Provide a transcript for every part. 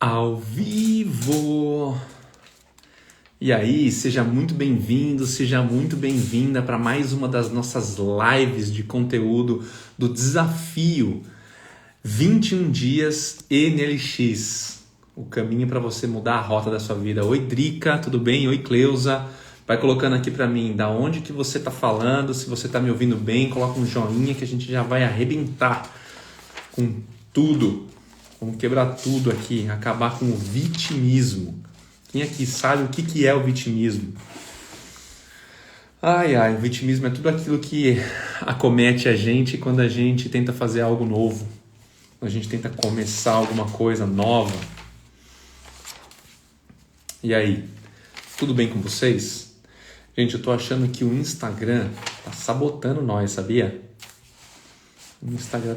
Ao vivo! E aí, seja muito bem-vindo, seja muito bem-vinda para mais uma das nossas lives de conteúdo do desafio 21 dias NLX, o caminho para você mudar a rota da sua vida. Oi, Drica, tudo bem? Oi, Cleusa. Vai colocando aqui para mim da onde que você está falando, se você está me ouvindo bem, coloca um joinha que a gente já vai arrebentar com tudo. Vamos quebrar tudo aqui, acabar com o vitimismo. Quem aqui sabe o que é o vitimismo? O vitimismo é tudo aquilo que acomete a gente quando a gente tenta fazer algo novo. Quando a gente tenta começar alguma coisa nova. E aí, tudo bem com vocês? Gente, eu tô achando que o Instagram tá sabotando nós, sabia? O Instagram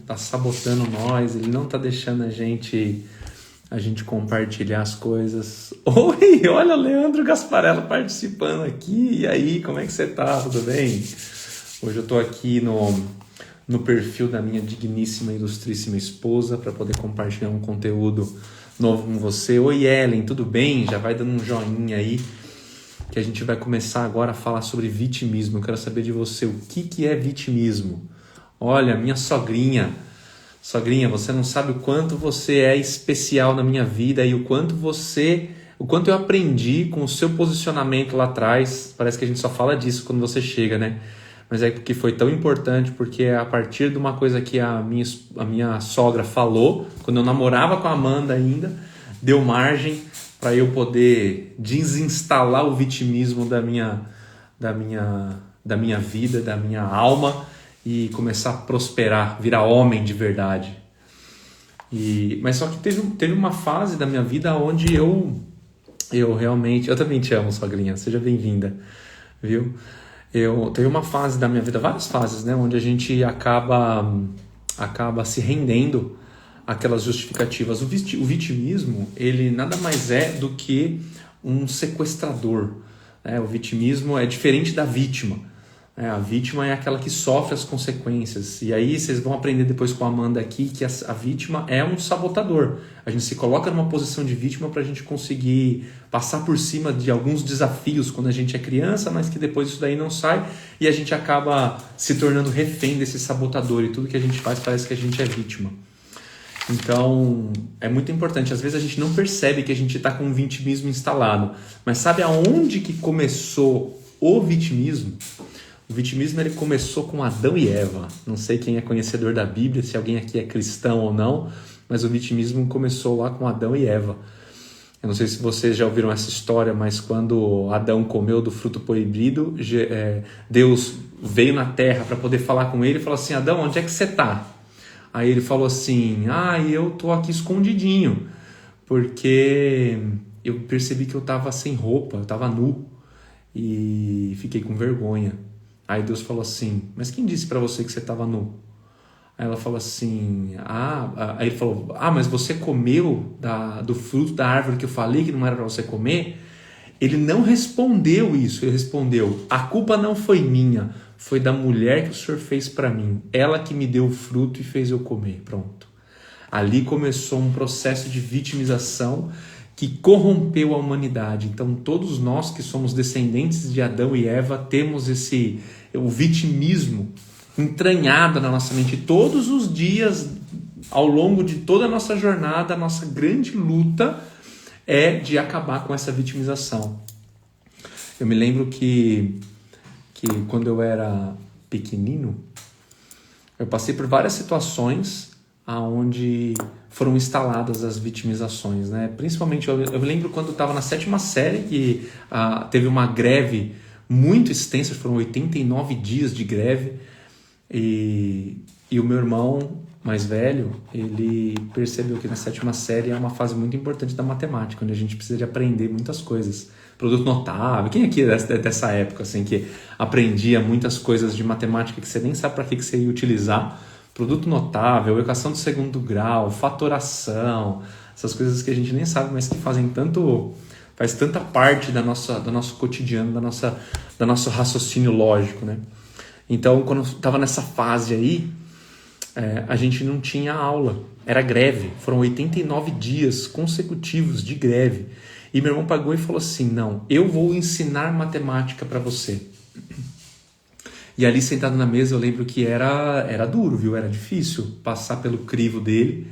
tá sabotando nós, ele não tá deixando a gente compartilhar as coisas. Oi, olha o Leandro Gasparello participando aqui. E aí, como é que você tá? Tudo bem? Hoje eu tô aqui no perfil da minha digníssima e ilustríssima esposa para poder compartilhar um conteúdo novo com você. Oi, Ellen, tudo bem? Já vai dando um joinha aí, que a gente vai começar agora a falar sobre vitimismo. Eu quero saber de você, o que é vitimismo? Olha, minha sogrinha, você não sabe o quanto você é especial na minha vida e o quanto eu aprendi com o seu posicionamento lá atrás. Parece que a gente só fala disso quando você chega, né? Mas é porque foi tão importante, porque a partir de uma coisa que a minha sogra falou, quando eu namorava com a Amanda ainda, deu margem para eu poder desinstalar o vitimismo da minha vida, da minha alma, e começar a prosperar, virar homem de verdade. Mas só que teve uma fase da minha vida onde eu realmente... Eu também te amo, sogrinha, seja bem-vinda, viu? Teve uma fase da minha vida, várias fases, né? Onde a gente acaba se rendendo àquelas justificativas. O vitimismo, ele nada mais é do que um sequestrador, né? O vitimismo é diferente da vítima. A vítima é aquela que sofre as consequências. E aí vocês vão aprender depois com a Amanda aqui que a vítima é um sabotador. A gente se coloca numa posição de vítima para a gente conseguir passar por cima de alguns desafios quando a gente é criança, mas que depois isso daí não sai e a gente acaba se tornando refém desse sabotador e tudo que a gente faz parece que a gente é vítima. Então, é muito importante. Às vezes a gente não percebe que a gente está com um vitimismo instalado. Mas sabe aonde que começou o vitimismo? O vitimismo ele começou com Adão e Eva. Não sei quem é conhecedor da Bíblia, se alguém aqui é cristão ou não, mas o vitimismo começou lá com Adão e Eva. Eu não sei se vocês já ouviram essa história, mas quando Adão comeu do fruto proibido, Deus veio na terra para poder falar com ele e falou assim: Adão, onde é que você está? Aí ele falou assim: eu tô aqui escondidinho, porque eu percebi que eu estava sem roupa, eu estava nu e fiquei com vergonha. Aí Deus falou assim: mas quem disse para você que você estava nu? Aí ela falou assim: aí ele falou: mas você comeu do fruto da árvore que eu falei que não era para você comer? Ele não respondeu isso, ele respondeu: a culpa não foi minha, foi da mulher que o Senhor fez para mim, ela que me deu o fruto e fez eu comer. Pronto. Ali começou um processo de vitimização que corrompeu a humanidade. Então todos nós que somos descendentes de Adão e Eva temos o vitimismo entranhado na nossa mente. Todos os dias, ao longo de toda a nossa jornada, a nossa grande luta é de acabar com essa vitimização. Eu me lembro que quando eu era pequenino, eu passei por várias situações onde foram instaladas as vitimizações, né? Principalmente, eu lembro quando eu estava na 7ª série que teve uma greve muito extensa, foram 89 dias de greve, e o meu irmão mais velho, ele percebeu que na 7ª série é uma fase muito importante da matemática, onde a gente precisa de aprender muitas coisas. Produto notável, quem aqui é dessa época assim, que aprendia muitas coisas de matemática que você nem sabe para que você ia utilizar? Produto notável, equação de segundo grau, fatoração, essas coisas que a gente nem sabe, mas que faz tanta parte do nosso cotidiano, do nosso raciocínio lógico, né? Então, quando eu estava nessa fase aí, a gente não tinha aula. Era greve. Foram 89 dias consecutivos de greve. E meu irmão pagou e falou assim, não, eu vou ensinar matemática para você. E ali sentado na mesa eu lembro que era duro, viu? Era difícil passar pelo crivo dele,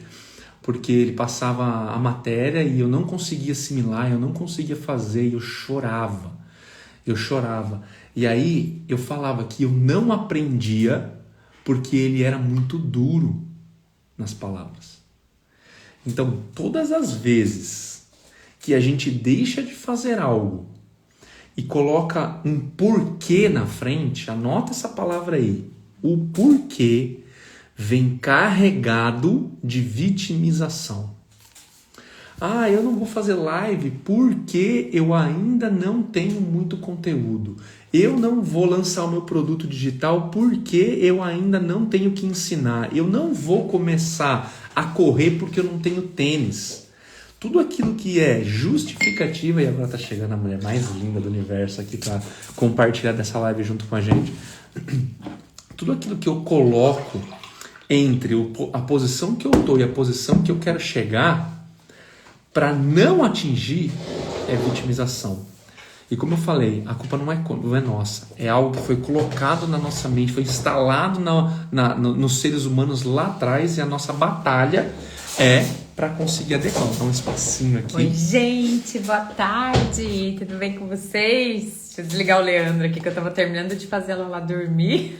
porque ele passava a matéria e eu não conseguia assimilar, eu não conseguia fazer, e eu chorava. E aí eu falava que eu não aprendia porque ele era muito duro nas palavras. Então, todas as vezes que a gente deixa de fazer algo e coloca um porquê na frente, anota essa palavra aí. O porquê vem carregado de vitimização. Ah, eu não vou fazer live porque eu ainda não tenho muito conteúdo. Eu não vou lançar o meu produto digital porque eu ainda não tenho que ensinar. Eu não vou começar a correr porque eu não tenho tênis. Tudo aquilo que é justificativa, e agora tá chegando a mulher mais linda do universo aqui para compartilhar dessa live junto com a gente. Tudo aquilo que eu coloco entre a posição que eu tô e a posição que eu quero chegar para não atingir é vitimização. E como eu falei, a culpa não é nossa. É algo que foi colocado na nossa mente, foi instalado nos seres humanos lá atrás, e a nossa batalha é para conseguir adequar. Vou dar um espacinho aqui. Oi, gente, boa tarde. Tudo bem com vocês? Deixa eu desligar o Leandro aqui, que eu tava terminando de fazer ela lá dormir.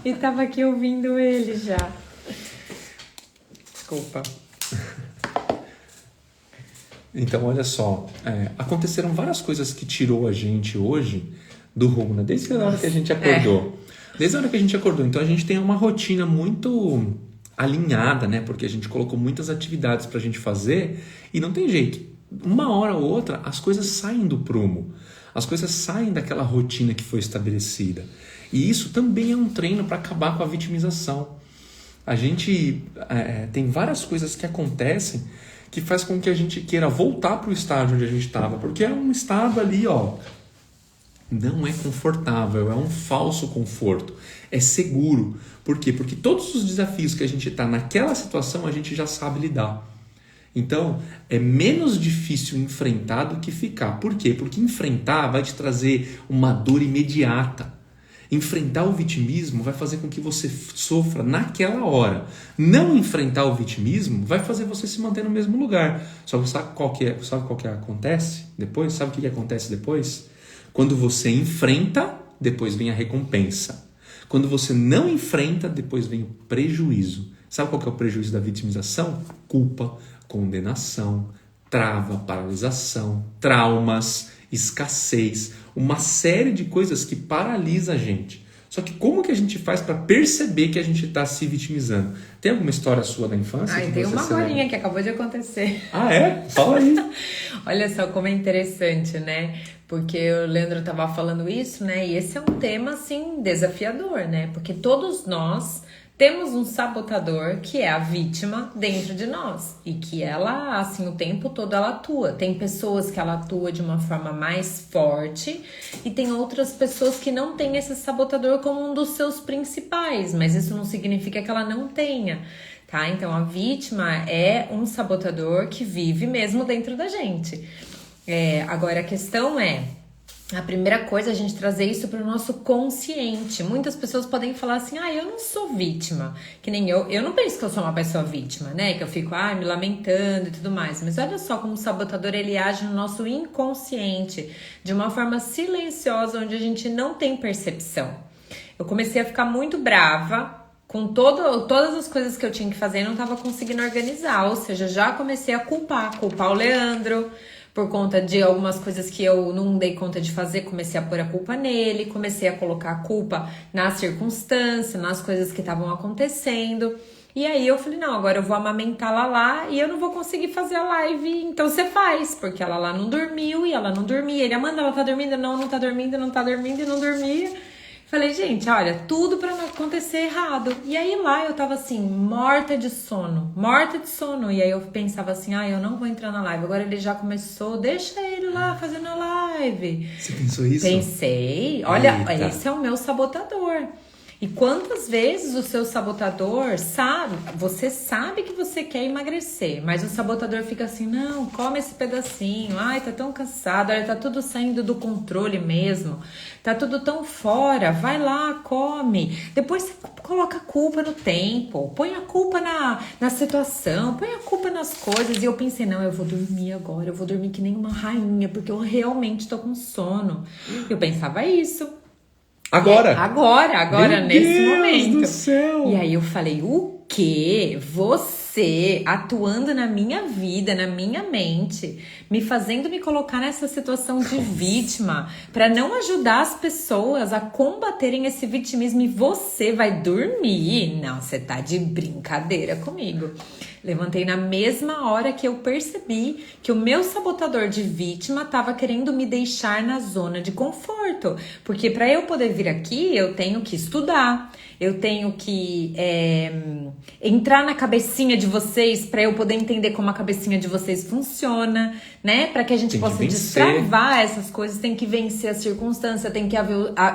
E tava aqui ouvindo ele já. Desculpa. Então, olha só. Aconteceram várias coisas que tirou a gente hoje do rumo, né? Desde a hora que a gente acordou. Desde a hora que a gente acordou. Então, a gente tem uma rotina muito alinhada, né? Porque a gente colocou muitas atividades pra gente fazer e não tem jeito. Uma hora ou outra, as coisas saem do prumo. As coisas saem daquela rotina que foi estabelecida. E isso também é um treino para acabar com a vitimização. A gente tem várias coisas que acontecem que faz com que a gente queira voltar para o estágio onde a gente estava. Porque é um estado ali, ó, não é confortável, é um falso conforto. É seguro. Por quê? Porque todos os desafios que a gente está naquela situação, a gente já sabe lidar. Então, é menos difícil enfrentar do que ficar. Por quê? Porque enfrentar vai te trazer uma dor imediata. Enfrentar o vitimismo vai fazer com que você sofra naquela hora. Não enfrentar o vitimismo vai fazer você se manter no mesmo lugar. Só que sabe qual que acontece depois? Sabe o que acontece depois? Quando você enfrenta, depois vem a recompensa. Quando você não enfrenta, depois vem o prejuízo. Sabe qual que é o prejuízo da vitimização? Culpa, condenação, trava, paralisação, traumas, escassez, uma série de coisas que paralisa a gente. Só que como que a gente faz para perceber que a gente está se vitimizando? Tem alguma história sua da infância? Tem uma agorinha que acabou de acontecer. Ah, é? Fala aí. Olha só como é interessante, né? Porque o Leandro estava falando isso, né? E esse é um tema, assim, desafiador, né? Porque todos nós temos um sabotador que é a vítima dentro de nós e que ela, assim, o tempo todo ela atua. Tem pessoas que ela atua de uma forma mais forte e tem outras pessoas que não têm esse sabotador como um dos seus principais, mas isso não significa que ela não tenha, tá? Então, a vítima é um sabotador que vive mesmo dentro da gente. Agora, a questão é... A primeira coisa é a gente trazer isso para o nosso consciente. Muitas pessoas podem falar assim, eu não sou vítima. Que nem eu. Eu não penso que eu sou uma pessoa vítima, né? Que eu fico, me lamentando e tudo mais. Mas olha só como o sabotador, ele age no nosso inconsciente. De uma forma silenciosa, onde a gente não tem percepção. Eu comecei a ficar muito brava com todas as coisas que eu tinha que fazer e não estava conseguindo organizar. Ou seja, já comecei a culpar o Leandro... Por conta de algumas coisas que eu não dei conta de fazer, comecei a pôr a culpa nele, comecei a colocar a culpa na circunstância, nas coisas que estavam acontecendo. E aí eu falei, não, agora eu vou amamentar a Lala e eu não vou conseguir fazer a live, então você faz, porque a Lala não dormiu e ela não dormia. Ele, Amanda, ela tá dormindo? Não tá dormindo, não tá dormindo e não dormia. Falei, gente, olha, tudo pra não acontecer errado. E aí lá eu tava assim, morta de sono. E aí eu pensava assim, eu não vou entrar na live. Agora ele já começou, deixa ele lá fazendo a live. Você pensou isso? Pensei. Olha, Eita. esse é o meu sabotador. E quantas vezes o seu sabotador sabe, você sabe que você quer emagrecer, mas o sabotador fica assim, não, come esse pedacinho, ai, tá tão cansado, olha, tá tudo saindo do controle mesmo, tá tudo tão fora, vai lá, come. Depois você coloca a culpa no tempo, põe a culpa na situação, põe a culpa nas coisas. E eu pensei, não, eu vou dormir agora, eu vou dormir que nem uma rainha, porque eu realmente tô com sono. Eu pensava isso. Agora, nesse momento. Meu Deus do céu! E aí eu falei, o quê? Você atuando na minha vida, na minha mente, me fazendo me colocar nessa situação de vítima, para não ajudar as pessoas a combaterem esse vitimismo, e você vai dormir? Não, você tá de brincadeira comigo. Levantei na mesma hora que eu percebi que o meu sabotador de vítima estava querendo me deixar na zona de conforto. Porque para eu poder vir aqui, eu tenho que estudar, eu tenho que entrar na cabecinha de vocês para eu poder entender como a cabecinha de vocês funciona, né? Para que a gente possa destravar essas coisas, tem que vencer a circunstância, tem que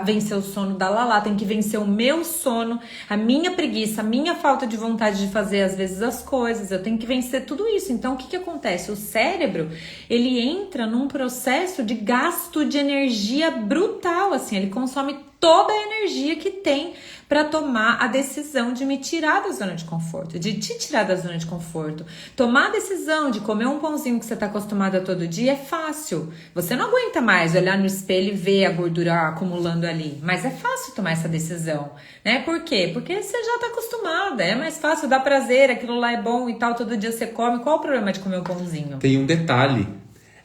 vencer o sono da Lala, tem que vencer o meu sono, a minha preguiça, a minha falta de vontade de fazer às vezes as coisas. Eu tenho que vencer tudo isso. Então, o que acontece? O cérebro, ele entra num processo de gasto de energia brutal, assim, ele consome toda a energia que tem para tomar a decisão de me tirar da zona de conforto, de te tirar da zona de conforto. Tomar a decisão de comer um pãozinho que você está acostumado a todo dia é fácil. Você não aguenta mais olhar no espelho e ver a gordura acumulando ali, mas é fácil tomar essa decisão, né? Por quê? Porque você já está acostumada, é mais fácil, dá prazer, aquilo lá é bom e tal, todo dia você come. Qual o problema de comer um pãozinho? Tem um detalhe,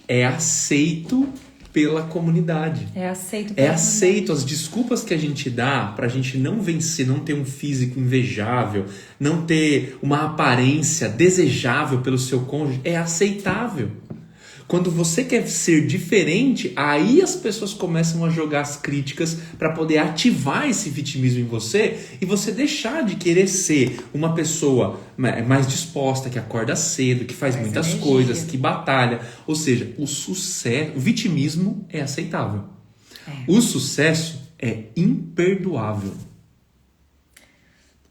é aceito pela comunidade. É aceito pela comunidade. As desculpas que a gente dá pra gente não vencer, não ter um físico invejável, não ter uma aparência desejável pelo seu cônjuge, é aceitável. Quando você quer ser diferente, aí as pessoas começam a jogar as críticas para poder ativar esse vitimismo em você e você deixar de querer ser uma pessoa mais disposta, que acorda cedo, que faz muitas coisas, que batalha. Ou seja, o vitimismo é aceitável. O sucesso é imperdoável.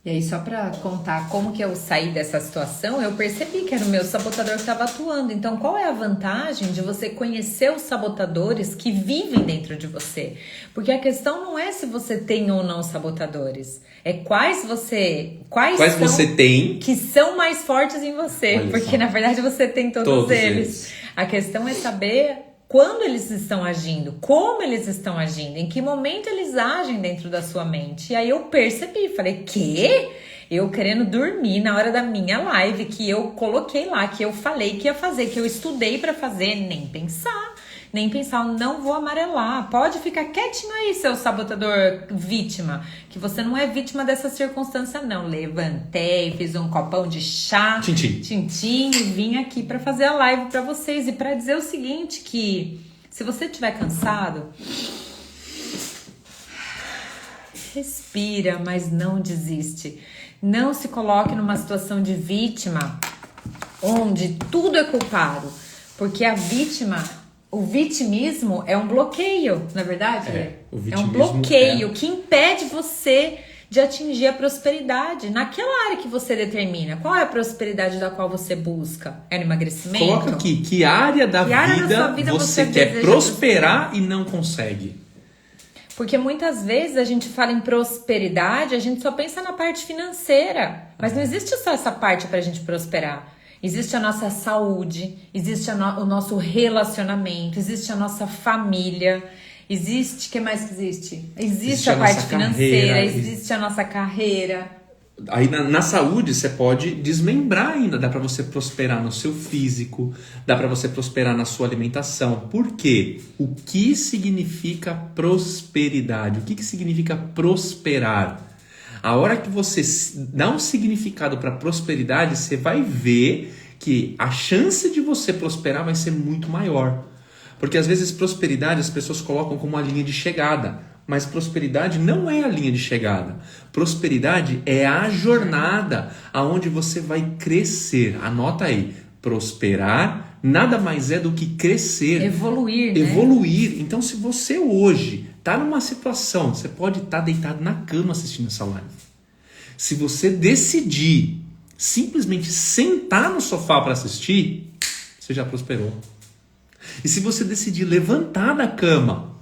E aí, só para contar como que eu saí dessa situação, eu percebi que era o meu sabotador que estava atuando. Então, qual é a vantagem de você conhecer os sabotadores que vivem dentro de você? Porque a questão não é se você tem ou não sabotadores. É quais você tem que são mais fortes em você. Olha porque, na verdade, você tem todos eles. A questão é saber quando eles estão agindo, como eles estão agindo, em que momento eles agem dentro da sua mente. E aí eu percebi, falei, quê? Eu querendo dormir na hora da minha live, que eu coloquei lá, que eu falei que ia fazer, que eu estudei pra fazer, nem pensar, não vou amarelar. Pode ficar quietinho aí, seu sabotador vítima, que você não é vítima dessa circunstância, não. Levantei, fiz um copão de chá, tintim, e vim aqui pra fazer a live pra vocês e pra dizer o seguinte, que se você estiver cansado, respira, mas não desiste. Não se coloque numa situação de vítima, onde tudo é culpado, porque o vitimismo é um bloqueio, na verdade? É um bloqueio que impede você de atingir a prosperidade naquela área que você determina. Qual é a prosperidade da qual você busca? É no emagrecimento? Coloca aqui, que área da vida você quer prosperar e não consegue? Porque muitas vezes a gente fala em prosperidade, a gente só pensa na parte financeira. Mas não existe só essa parte pra gente prosperar. Existe a nossa saúde, existe o nosso relacionamento, existe a nossa família, existe... O que mais que existe? Existe a parte financeira, existe a nossa carreira. Aí na saúde você pode desmembrar ainda, dá para você prosperar no seu físico, dá para você prosperar na sua alimentação. Por quê? O que significa prosperidade? O que significa prosperar? A hora que você dá um significado para prosperidade, você vai ver que a chance de você prosperar vai ser muito maior. Porque às vezes prosperidade as pessoas colocam como uma linha de chegada. Mas prosperidade não é a linha de chegada. Prosperidade é a jornada aonde você vai crescer. Anota aí. Prosperar nada mais é do que crescer. Evoluir, né? Evoluir. Então, se você hoje tá numa situação, você pode estar deitado na cama assistindo essa live. Se você decidir simplesmente sentar no sofá para assistir, você já prosperou. E se você decidir levantar da cama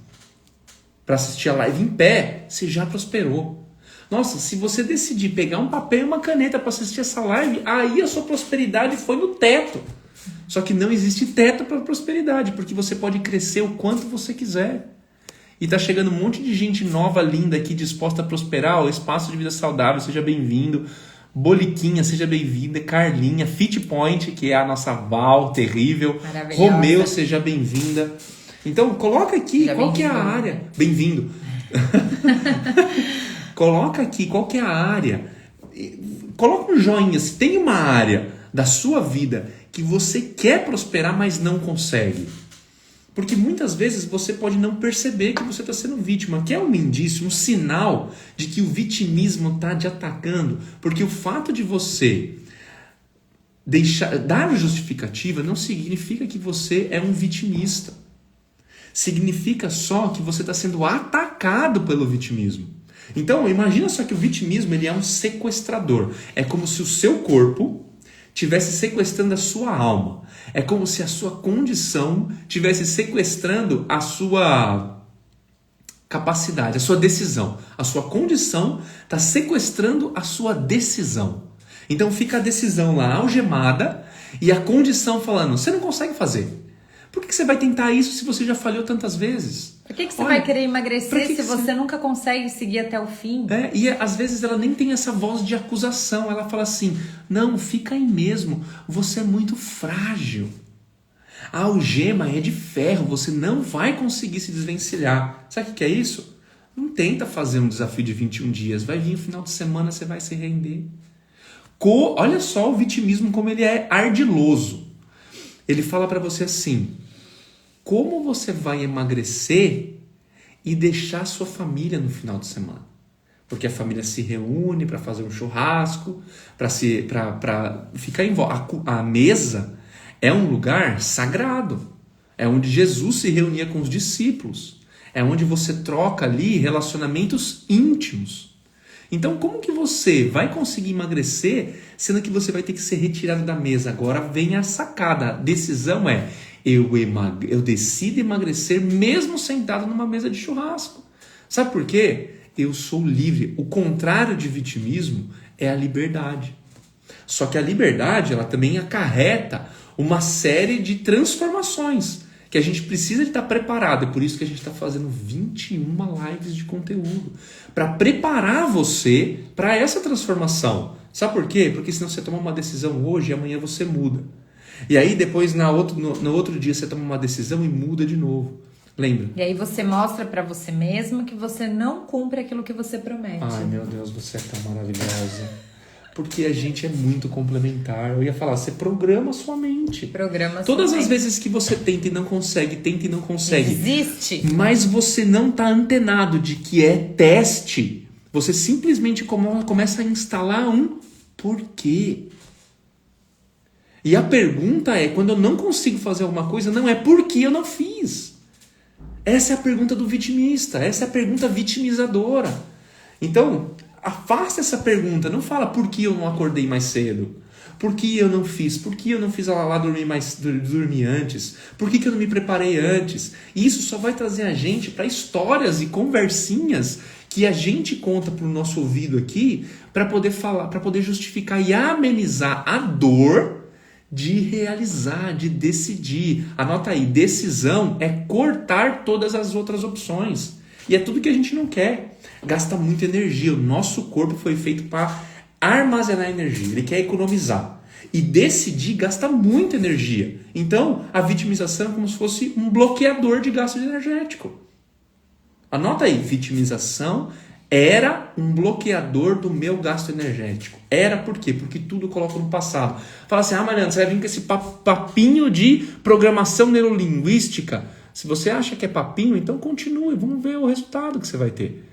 para assistir a live em pé, você já prosperou. Nossa, se você decidir pegar um papel e uma caneta para assistir essa live, aí a sua prosperidade foi no teto. Só que não existe teto para prosperidade, porque você pode crescer o quanto você quiser. E tá chegando um monte de gente nova, linda aqui, disposta a prosperar. O Espaço de Vida Saudável, seja bem-vindo. Boliquinha, seja bem-vinda. Carlinha, Fit Point, que é a nossa Val terrível. Romeu, seja bem-vinda. Então, coloca aqui, seja qual que é a área. Bem-vindo. Coloca aqui, qual que é a área. Coloca um joinha, se tem uma área da sua vida que você quer prosperar, mas não consegue. Porque muitas vezes você pode não perceber que você está sendo vítima, que é um indício, um sinal de que o vitimismo está te atacando. Porque o fato de você dar justificativa não significa que você é um vitimista. Significa só que você está sendo atacado pelo vitimismo. Então, imagina só que o vitimismo ele é um sequestrador. É como se o seu corpo estivesse sequestrando a sua alma. É como se a sua condição estivesse sequestrando a sua capacidade, a sua decisão. A sua condição está sequestrando a sua decisão. Então fica a decisão lá algemada e a condição falando, você não consegue fazer. Por que você vai tentar isso se você já falhou tantas vezes? Por que você vai querer emagrecer se você nunca consegue seguir até o fim? E às vezes ela nem tem essa voz de acusação. Ela fala assim, não, fica aí mesmo. Você é muito frágil. A algema é de ferro. Você não vai conseguir se desvencilhar. Sabe o que é isso? Não tenta fazer um desafio de 21 dias. Vai vir o final de semana, você vai se render. Olha só o vitimismo como ele é ardiloso. Ele fala para você assim, como você vai emagrecer e deixar sua família no final de semana? Porque a família se reúne para fazer um churrasco, para ficar em volta. A mesa é um lugar sagrado. É onde Jesus se reunia com os discípulos. É onde você troca ali relacionamentos íntimos. Então, como que você vai conseguir emagrecer, sendo que você vai ter que ser retirado da mesa? Agora vem a sacada. A decisão é, eu decido emagrecer mesmo sentado numa mesa de churrasco. Sabe por quê? Eu sou livre. O contrário de vitimismo é a liberdade. Só que a liberdade, ela também acarreta uma série de transformações que a gente precisa de estar preparado. É por isso que a gente está fazendo 21 lives de conteúdo. Para preparar você para essa transformação. Sabe por quê? Porque senão você toma uma decisão hoje e amanhã você muda. E aí depois no outro dia você toma uma decisão e muda de novo. Lembra? E aí você mostra para você mesmo que você não cumpre aquilo que você promete. Ai meu Deus, você é tão maravilhosa. Porque a gente é muito complementar. Eu ia falar, você programa sua mente. Todas as vezes que você tenta e não consegue. Existe. Mas você não está antenado de que é teste. Você simplesmente começa a instalar um porquê. E a pergunta é, quando eu não consigo fazer alguma coisa, não é por que eu não fiz. Essa é a pergunta do vitimista. Essa é a pergunta vitimizadora. Então, afasta essa pergunta. Não fala por que eu não acordei mais cedo. Por que eu não fiz? Por que eu não fiz ela lá dormir antes? Por que eu não me preparei antes? E isso só vai trazer a gente para histórias e conversinhas que a gente conta para o nosso ouvido aqui para poder falar, para poder justificar e amenizar a dor de realizar, de decidir. Anota aí, decisão é cortar todas as outras opções. E é tudo que a gente não quer. Gasta muita energia. O nosso corpo foi feito para armazenar energia. Ele quer economizar. E decidir gasta muita energia. Então, a vitimização é como se fosse um bloqueador de gasto energético. Anota aí, vitimização era um bloqueador do meu gasto energético. Era por quê? Porque tudo eu coloco no passado. Fala assim, Mariana, você vai vir com esse papinho de programação neurolinguística. Se você acha que é papinho, então continue. Vamos ver o resultado que você vai ter.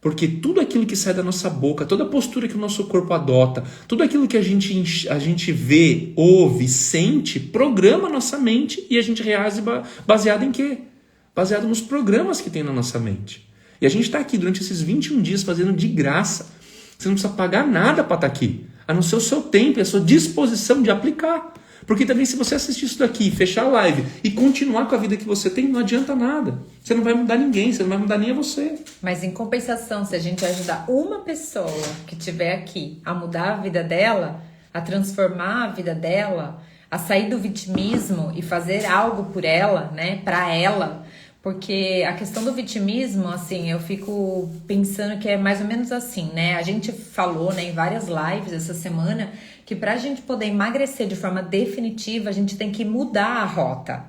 Porque tudo aquilo que sai da nossa boca, toda a postura que o nosso corpo adota, tudo aquilo que a gente vê, ouve, sente, programa a nossa mente e a gente reage baseado em quê? baseado nos programas que tem na nossa mente. E a gente está aqui durante esses 21 dias fazendo de graça. Você não precisa pagar nada para estar aqui, a não ser o seu tempo e a sua disposição de aplicar. Porque também se você assistir isso daqui, fechar a live e continuar com a vida que você tem, não adianta nada. Você não vai mudar ninguém, você não vai mudar nem a você. Mas em compensação, se a gente ajudar uma pessoa que estiver aqui a mudar a vida dela, a transformar a vida dela, a sair do vitimismo e fazer algo por ela, né, para ela. Porque a questão do vitimismo, assim, eu fico pensando que é mais ou menos assim, né? A gente falou, né, em várias lives essa semana que pra gente poder emagrecer de forma definitiva, a gente tem que mudar a rota.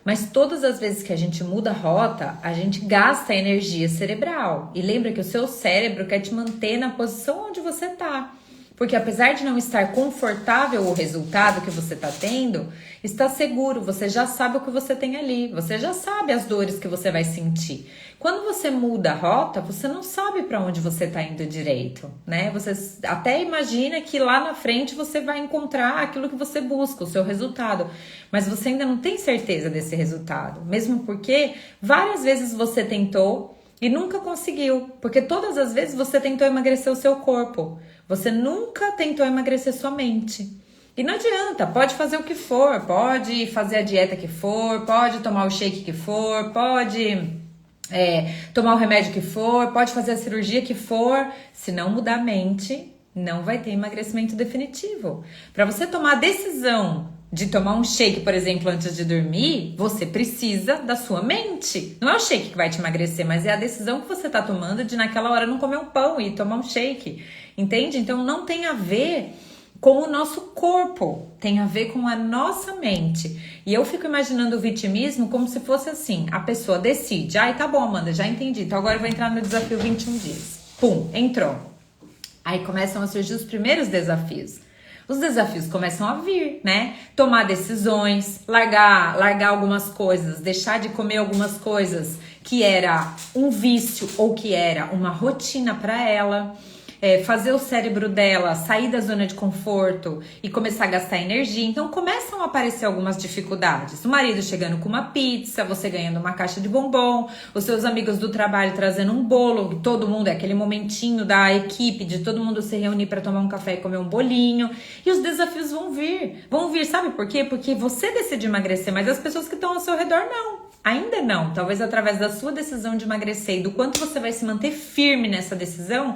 Mas todas as vezes que a gente muda a rota, a gente gasta energia cerebral. E lembra que o seu cérebro quer te manter na posição onde você tá. Porque apesar de não estar confortável o resultado que você está tendo, está seguro, você já sabe o que você tem ali, você já sabe as dores que você vai sentir. Quando você muda a rota, você não sabe para onde você está indo direito, né? Você até imagina que lá na frente você vai encontrar aquilo que você busca, o seu resultado, mas você ainda não tem certeza desse resultado, mesmo porque várias vezes você tentou e nunca conseguiu, porque todas as vezes você tentou emagrecer o seu corpo. Você nunca tentou emagrecer sua mente. E não adianta, pode fazer o que for, pode fazer a dieta que for, pode tomar o shake que for, pode tomar o remédio que for, pode fazer a cirurgia que for. Se não mudar a mente, não vai ter emagrecimento definitivo. Para você tomar a decisão de tomar um shake, por exemplo, antes de dormir, você precisa da sua mente. Não é o shake que vai te emagrecer, mas é a decisão que você está tomando de naquela hora não comer um pão e tomar um shake. Entende? Então não tem a ver com o nosso corpo, tem a ver com a nossa mente. E eu fico imaginando o vitimismo como se fosse assim, a pessoa decide, ai tá bom Amanda, já entendi, então agora eu vou entrar no desafio 21 dias. Pum, entrou. Aí começam a surgir os primeiros desafios. Os desafios começam a vir, né? Tomar decisões, largar algumas coisas, deixar de comer algumas coisas que era um vício ou que era uma rotina para ela. Fazer o cérebro dela sair da zona de conforto e começar a gastar energia. Então começam a aparecer algumas dificuldades. O marido chegando com uma pizza, você ganhando uma caixa de bombom, os seus amigos do trabalho trazendo um bolo, todo mundo, é aquele momentinho da equipe, de todo mundo se reunir para tomar um café e comer um bolinho. E os desafios vão vir, sabe por quê? Porque você decide emagrecer, mas as pessoas que estão ao seu redor não. Ainda não. Talvez através da sua decisão de emagrecer e do quanto você vai se manter firme nessa decisão,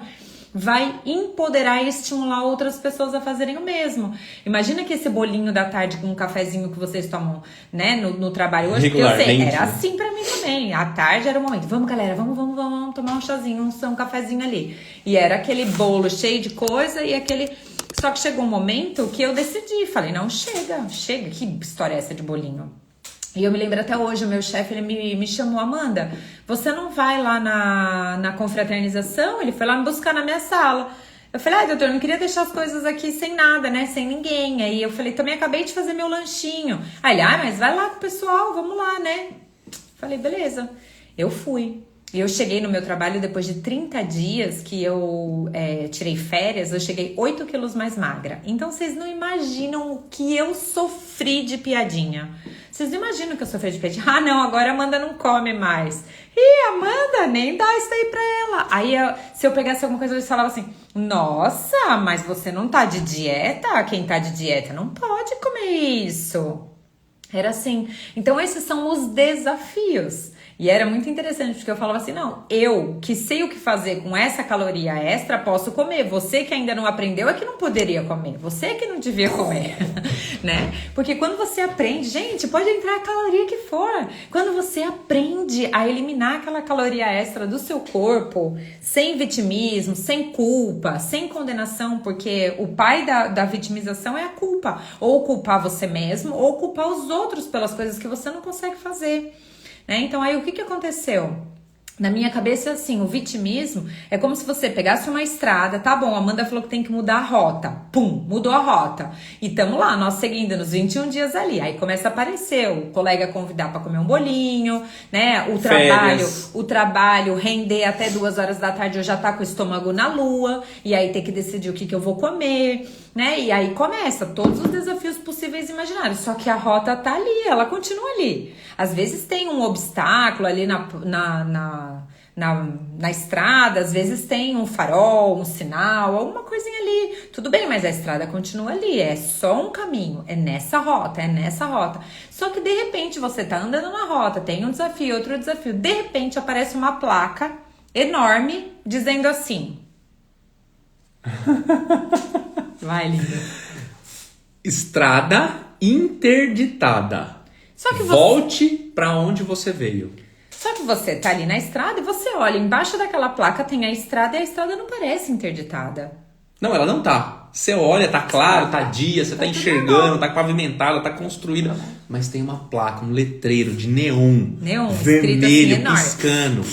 vai empoderar e estimular outras pessoas a fazerem o mesmo. Imagina que esse bolinho da tarde com um cafezinho que vocês tomam, né, no trabalho hoje, porque eu sei, era assim pra mim também. À tarde era o momento, vamos galera, vamos tomar um chazinho, um cafezinho ali. E era aquele bolo cheio de coisa e aquele... Só que chegou um momento que eu decidi, falei, não, chega, que história é essa de bolinho? E eu me lembro até hoje, o meu chefe, ele me chamou, Amanda, você não vai lá na confraternização? Ele foi lá me buscar na minha sala. Eu falei, doutor, eu não queria deixar as coisas aqui sem nada, né, sem ninguém. Aí eu falei, também acabei de fazer meu lanchinho. Aí ele, mas vai lá com o pessoal, vamos lá, né? Falei, beleza. Eu fui. E eu cheguei no meu trabalho depois de 30 dias que eu tirei férias, eu cheguei 8 quilos mais magra. Então vocês não imaginam o que eu sofri de piadinha. Vocês não imaginam que eu sofri de piadinha? Ah, não, agora a Amanda não come mais. Ih, Amanda, nem dá isso aí pra ela. Aí, se eu pegasse alguma coisa, eles falavam assim, nossa, mas você não tá de dieta? Quem tá de dieta não pode comer isso. Era assim. Então, esses são os desafios. E era muito interessante, porque eu falava assim, não, eu que sei o que fazer com essa caloria extra, posso comer. Você que ainda não aprendeu é que não poderia comer. Você é que não devia comer, né? Porque quando você aprende, gente, pode entrar a caloria que for. Quando você aprende a eliminar aquela caloria extra do seu corpo, sem vitimismo, sem culpa, sem condenação, porque o pai da vitimização é a culpa. Ou culpar você mesmo, ou culpar os outros pelas coisas que você não consegue fazer. Então aí o que aconteceu? Na minha cabeça, assim, o vitimismo é como se você pegasse uma estrada, tá bom, a Amanda falou que tem que mudar a rota, pum, mudou a rota, e tamo lá, nós seguindo nos 21 dias ali, aí começa a aparecer o colega convidar pra comer um bolinho, né, o trabalho render até 2 horas da tarde, eu já tá com o estômago na lua, e aí tem que decidir o que eu vou comer, né? E aí começa todos os desafios possíveis e imaginários. Só que a rota tá ali, ela continua ali. Às vezes tem um obstáculo ali na estrada, às vezes tem um farol, um sinal, alguma coisinha ali. Tudo bem, mas a estrada continua ali, é só um caminho, é nessa rota, é nessa rota. Só que de repente você tá andando na rota, tem um desafio, outro desafio, de repente aparece uma placa enorme dizendo assim... Vai, linda. Estrada interditada. Só que Volte para onde você veio. Só que você tá ali na estrada e você olha, embaixo daquela placa tem a estrada e a estrada não parece interditada. Não, ela não tá. Você olha, tá claro, tá dia, você tá enxergando, tá pavimentada, tá construída. Mas tem uma placa, um letreiro de neon vermelho, escrito assim, piscando.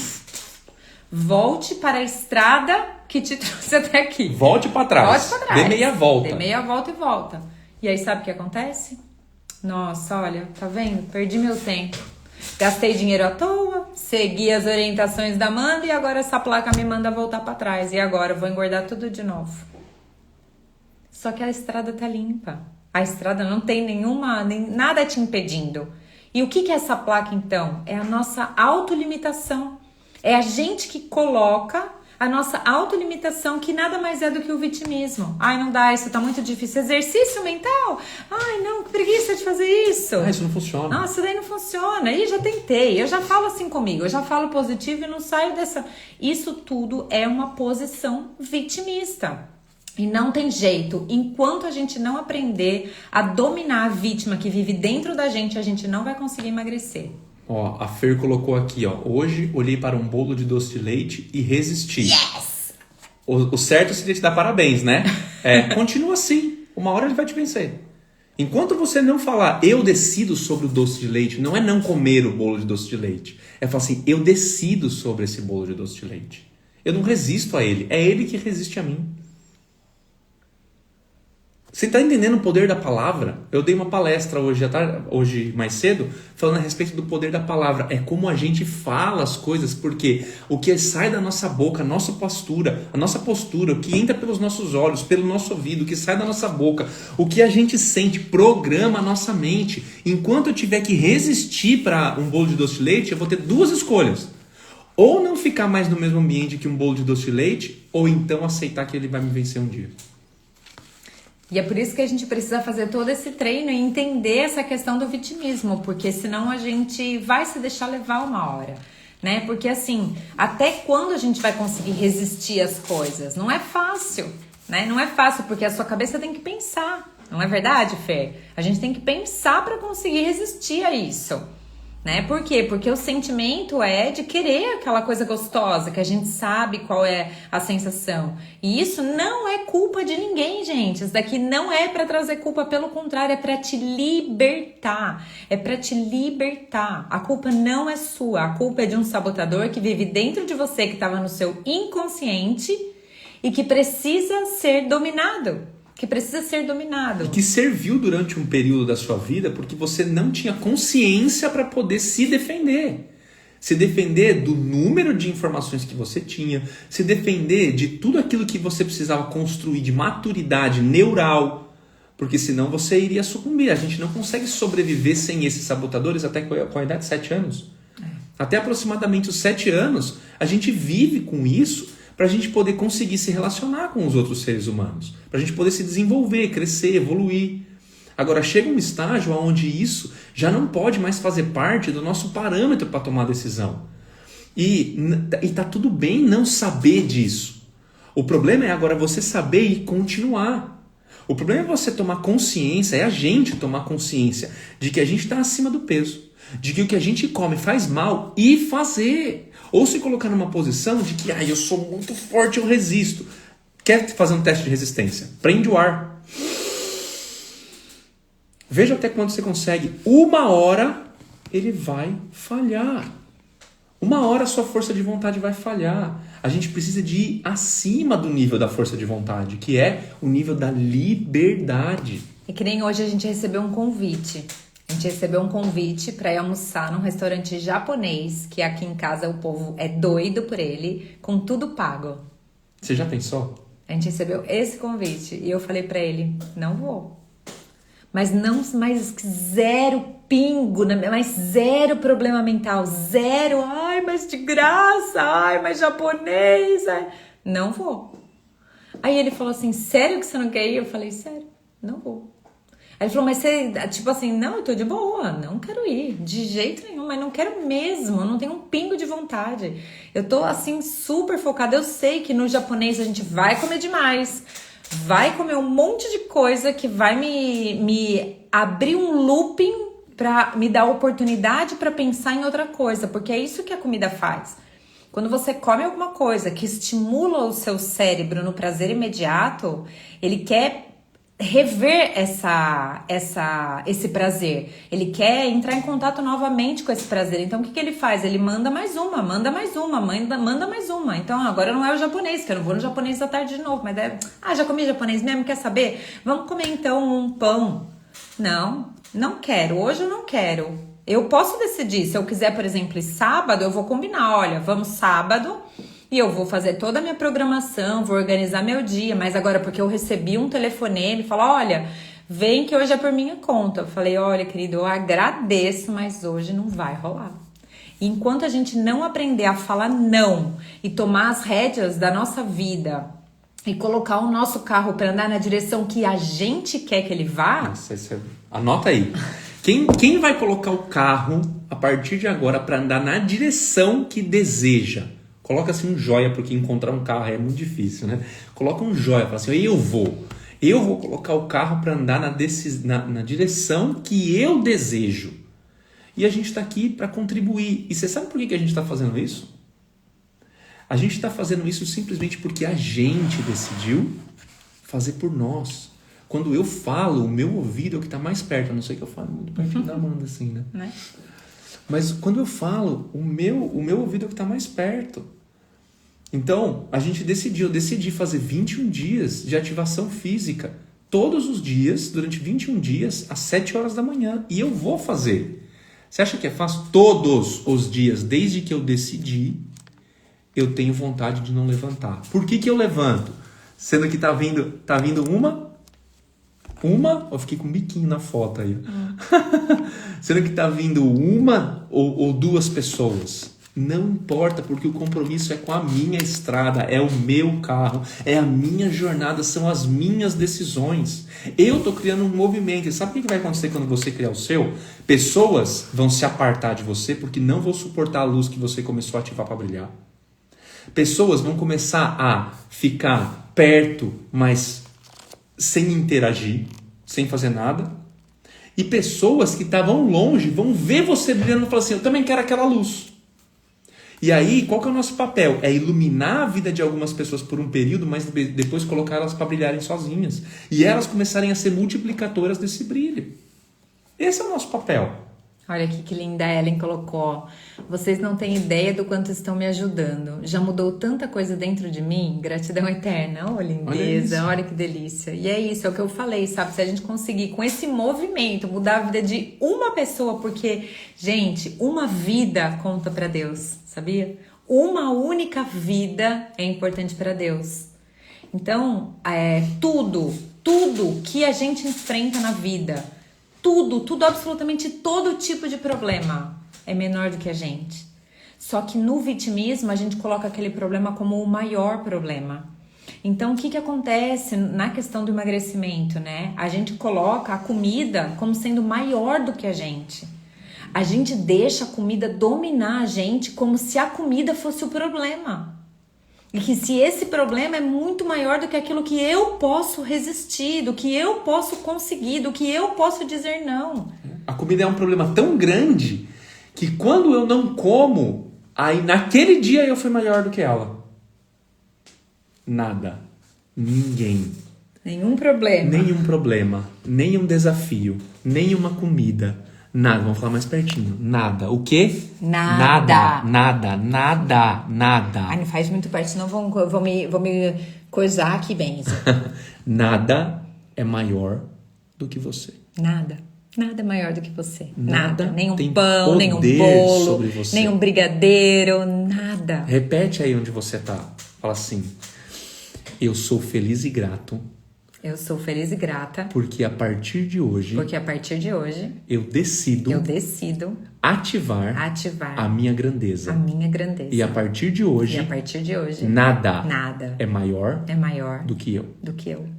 Volte para a estrada que te trouxe até aqui. Volte para trás. Volte pra trás. Dê meia volta. Dê meia volta e volta. E aí sabe o que acontece? Nossa, olha, tá vendo? Perdi meu tempo. Gastei dinheiro à toa, segui as orientações da Amanda e agora essa placa me manda voltar para trás. E agora eu vou engordar tudo de novo. Só que a estrada tá limpa. A estrada não tem nada te impedindo. E o que é essa placa então? É a nossa autolimitação. É a gente que coloca a nossa autolimitação, que nada mais é do que o vitimismo. Ai, não dá, isso tá muito difícil. Exercício mental? Ai, não, que preguiça de fazer isso. Ah, isso não funciona. Nossa, isso daí não funciona. Ih, já tentei. Eu já falo assim comigo. Eu já falo positivo e não saio dessa... Isso tudo é uma posição vitimista. E não tem jeito. Enquanto a gente não aprender a dominar a vítima que vive dentro da gente, a gente não vai conseguir emagrecer. Ó, a Fer colocou aqui, ó. Hoje olhei para um bolo de doce de leite e resisti. Yes! O certo seria te dar parabéns, né? Continua assim. Uma hora ele vai te vencer. Enquanto você não falar, eu decido sobre o doce de leite, não é não comer o bolo de doce de leite. É falar assim, eu decido sobre esse bolo de doce de leite. Eu não resisto a ele. É ele que resiste a mim. Você está entendendo o poder da palavra? Eu dei uma palestra hoje mais cedo, falando a respeito do poder da palavra. É como a gente fala as coisas, porque o que sai da nossa boca, a nossa postura, o que entra pelos nossos olhos, pelo nosso ouvido, o que sai da nossa boca, o que a gente sente, programa a nossa mente. Enquanto eu tiver que resistir para um bolo de doce de leite, eu vou ter duas escolhas. Ou não ficar mais no mesmo ambiente que um bolo de doce de leite, ou então aceitar que ele vai me vencer um dia. E é por isso que a gente precisa fazer todo esse treino e entender essa questão do vitimismo, porque senão a gente vai se deixar levar uma hora, né? Porque assim, até quando a gente vai conseguir resistir às coisas? Não é fácil, né? Não é fácil, porque a sua cabeça tem que pensar, não é verdade, Fê? A gente tem que pensar para conseguir resistir a isso. Né? Por quê? Porque o sentimento é de querer aquela coisa gostosa, que a gente sabe qual é a sensação. E isso não é culpa de ninguém, gente. Isso daqui não é para trazer culpa, pelo contrário, é para te libertar. É para te libertar. A culpa não é sua. A culpa é de um sabotador que vive dentro de você, que estava no seu inconsciente e que precisa ser dominado. Que precisa ser dominado. E que serviu durante um período da sua vida porque você não tinha consciência para poder se defender. Se defender do número de informações que você tinha, se defender de tudo aquilo que você precisava construir de maturidade neural, porque senão você iria sucumbir. A gente não consegue sobreviver sem esses sabotadores até com a idade de 7 anos. Até aproximadamente os 7 anos, a gente vive com isso para a gente poder conseguir se relacionar com os outros seres humanos, para a gente poder se desenvolver, crescer, evoluir. Agora chega um estágio onde isso já não pode mais fazer parte do nosso parâmetro para tomar decisão. E tá tudo bem não saber disso. O problema é agora você saber e continuar. O problema é você tomar consciência, é a gente tomar consciência de que a gente está acima do peso, de que o que a gente come faz mal e fazer. Ou se colocar numa posição de que eu sou muito forte, eu resisto. Quer fazer um teste de resistência? Prende o ar. Veja até quando você consegue. 1 hora ele vai falhar. 1 hora a sua força de vontade vai falhar. A gente precisa de ir acima do nível da força de vontade, que é o nível da liberdade. E que nem hoje a gente recebeu um convite. A gente recebeu um convite para ir almoçar num restaurante japonês, que aqui em casa o povo é doido por ele, com tudo pago. Você já pensou? A gente recebeu esse convite e eu falei pra ele, não vou. Mas não, mais zero pingo, mas zero problema mental, zero, ai, mas de graça, ai, mas japonês, ai. Não vou. Aí ele falou assim, sério que você não quer ir? Eu falei, sério, não vou. Aí ele falou, mas você, tipo assim, não, eu tô de boa, não quero ir, de jeito nenhum, mas não quero mesmo, eu não tenho um pingo de vontade. Eu tô, assim, super focada, eu sei que no japonês a gente vai comer demais, vai comer um monte de coisa que vai me abrir um looping pra me dar oportunidade pra pensar em outra coisa, porque é isso que a comida faz. Quando você come alguma coisa que estimula o seu cérebro no prazer imediato, ele quer rever esse prazer. Ele quer entrar em contato novamente com esse prazer. Então, o que ele faz? Ele manda mais uma, manda mais uma, manda mais uma. Então, agora não é o japonês, que eu não vou no japonês à tarde de novo. Mas já comi japonês mesmo, quer saber? Vamos comer, então, um pão. Não quero. Hoje eu não quero. Eu posso decidir. Se eu quiser, por exemplo, sábado, eu vou combinar. Olha, vamos sábado... E eu vou fazer toda a minha programação, vou organizar meu dia, mas agora porque eu recebi um telefonema e falou, olha, vem que hoje é por minha conta. Eu falei, olha, querido, eu agradeço, mas hoje não vai rolar. E enquanto a gente não aprender a falar não e tomar as rédeas da nossa vida e colocar o nosso carro para andar na direção que a gente quer que ele vá... Nossa, anota aí. Quem vai colocar o carro a partir de agora para andar na direção que deseja? Coloca assim um joia, porque encontrar um carro é muito difícil, né? Coloca um joia, fala assim, eu vou colocar o carro para andar na direção que eu desejo. E a gente está aqui para contribuir. E você sabe por que a gente está fazendo isso? A gente está fazendo isso simplesmente porque a gente decidiu fazer por nós. Quando eu falo, o meu ouvido é o que está mais perto. A não sei que eu falo muito pertinho da Amanda, assim, né? Mas quando eu falo, o meu ouvido é o que está mais perto. Então, a gente decidi fazer 21 dias de ativação física. Todos os dias, durante 21 dias, às 7 horas da manhã. E eu vou fazer. Você acha que é fácil? Todos os dias, desde que eu decidi, eu tenho vontade de não levantar. Por que eu levanto? Sendo que tá vindo uma, eu fiquei com um biquinho na foto aí. Sendo que tá vindo uma ou duas pessoas. Não importa, porque o compromisso é com a minha estrada, é o meu carro, é a minha jornada, são as minhas decisões. Eu tô criando um movimento. E sabe o que vai acontecer quando você criar o seu? Pessoas vão se apartar de você porque não vão suportar a luz que você começou a ativar para brilhar. Pessoas vão começar a ficar perto, mas sem interagir, sem fazer nada. E pessoas que estavam longe vão ver você brilhando e falar assim, eu também quero aquela luz. E aí, qual que é o nosso papel? É iluminar a vida de algumas pessoas por um período, mas depois colocar elas para brilharem sozinhas. E elas começarem a ser multiplicadoras desse brilho. Esse é o nosso papel. Olha aqui que linda a Ellen colocou. Vocês não têm ideia do quanto estão me ajudando. Já mudou tanta coisa dentro de mim. Gratidão eterna. Oh, lindeza. Olha que delícia. E é isso, é o que eu falei, sabe? Se a gente conseguir com esse movimento mudar a vida de uma pessoa, porque, gente, uma vida conta pra Deus, sabia? Uma única vida é importante pra Deus. Então, tudo que a gente enfrenta na vida, tudo, absolutamente todo tipo de problema é menor do que a gente. Só que no vitimismo a gente coloca aquele problema como o maior problema. Então o que acontece na questão do emagrecimento, né? A gente coloca a comida como sendo maior do que a gente. A gente deixa a comida dominar a gente como se a comida fosse o problema. E que se esse problema é muito maior do que aquilo que eu posso resistir, do que eu posso conseguir, do que eu posso dizer não. A comida é um problema tão grande que quando eu não como, aí naquele dia eu fui maior do que ela. Nada. Ninguém. Nenhum problema. Nenhum desafio. Nenhuma comida. Nada. Vamos falar mais pertinho. Nada. O quê? Nada. Nada. Ai, não faz muito perto, senão vou me coisar aqui bem. Nada é maior do que você. Nada é maior do que você. Nada. Nem um tem pão, nem um bolo, nem um brigadeiro, nada. Repete aí onde você tá. Fala assim. Eu sou feliz e grato. Eu sou feliz e grata. Porque a partir de hoje. Eu decido. Ativar. A minha grandeza. E a partir de hoje. Nada. É maior. Do que eu.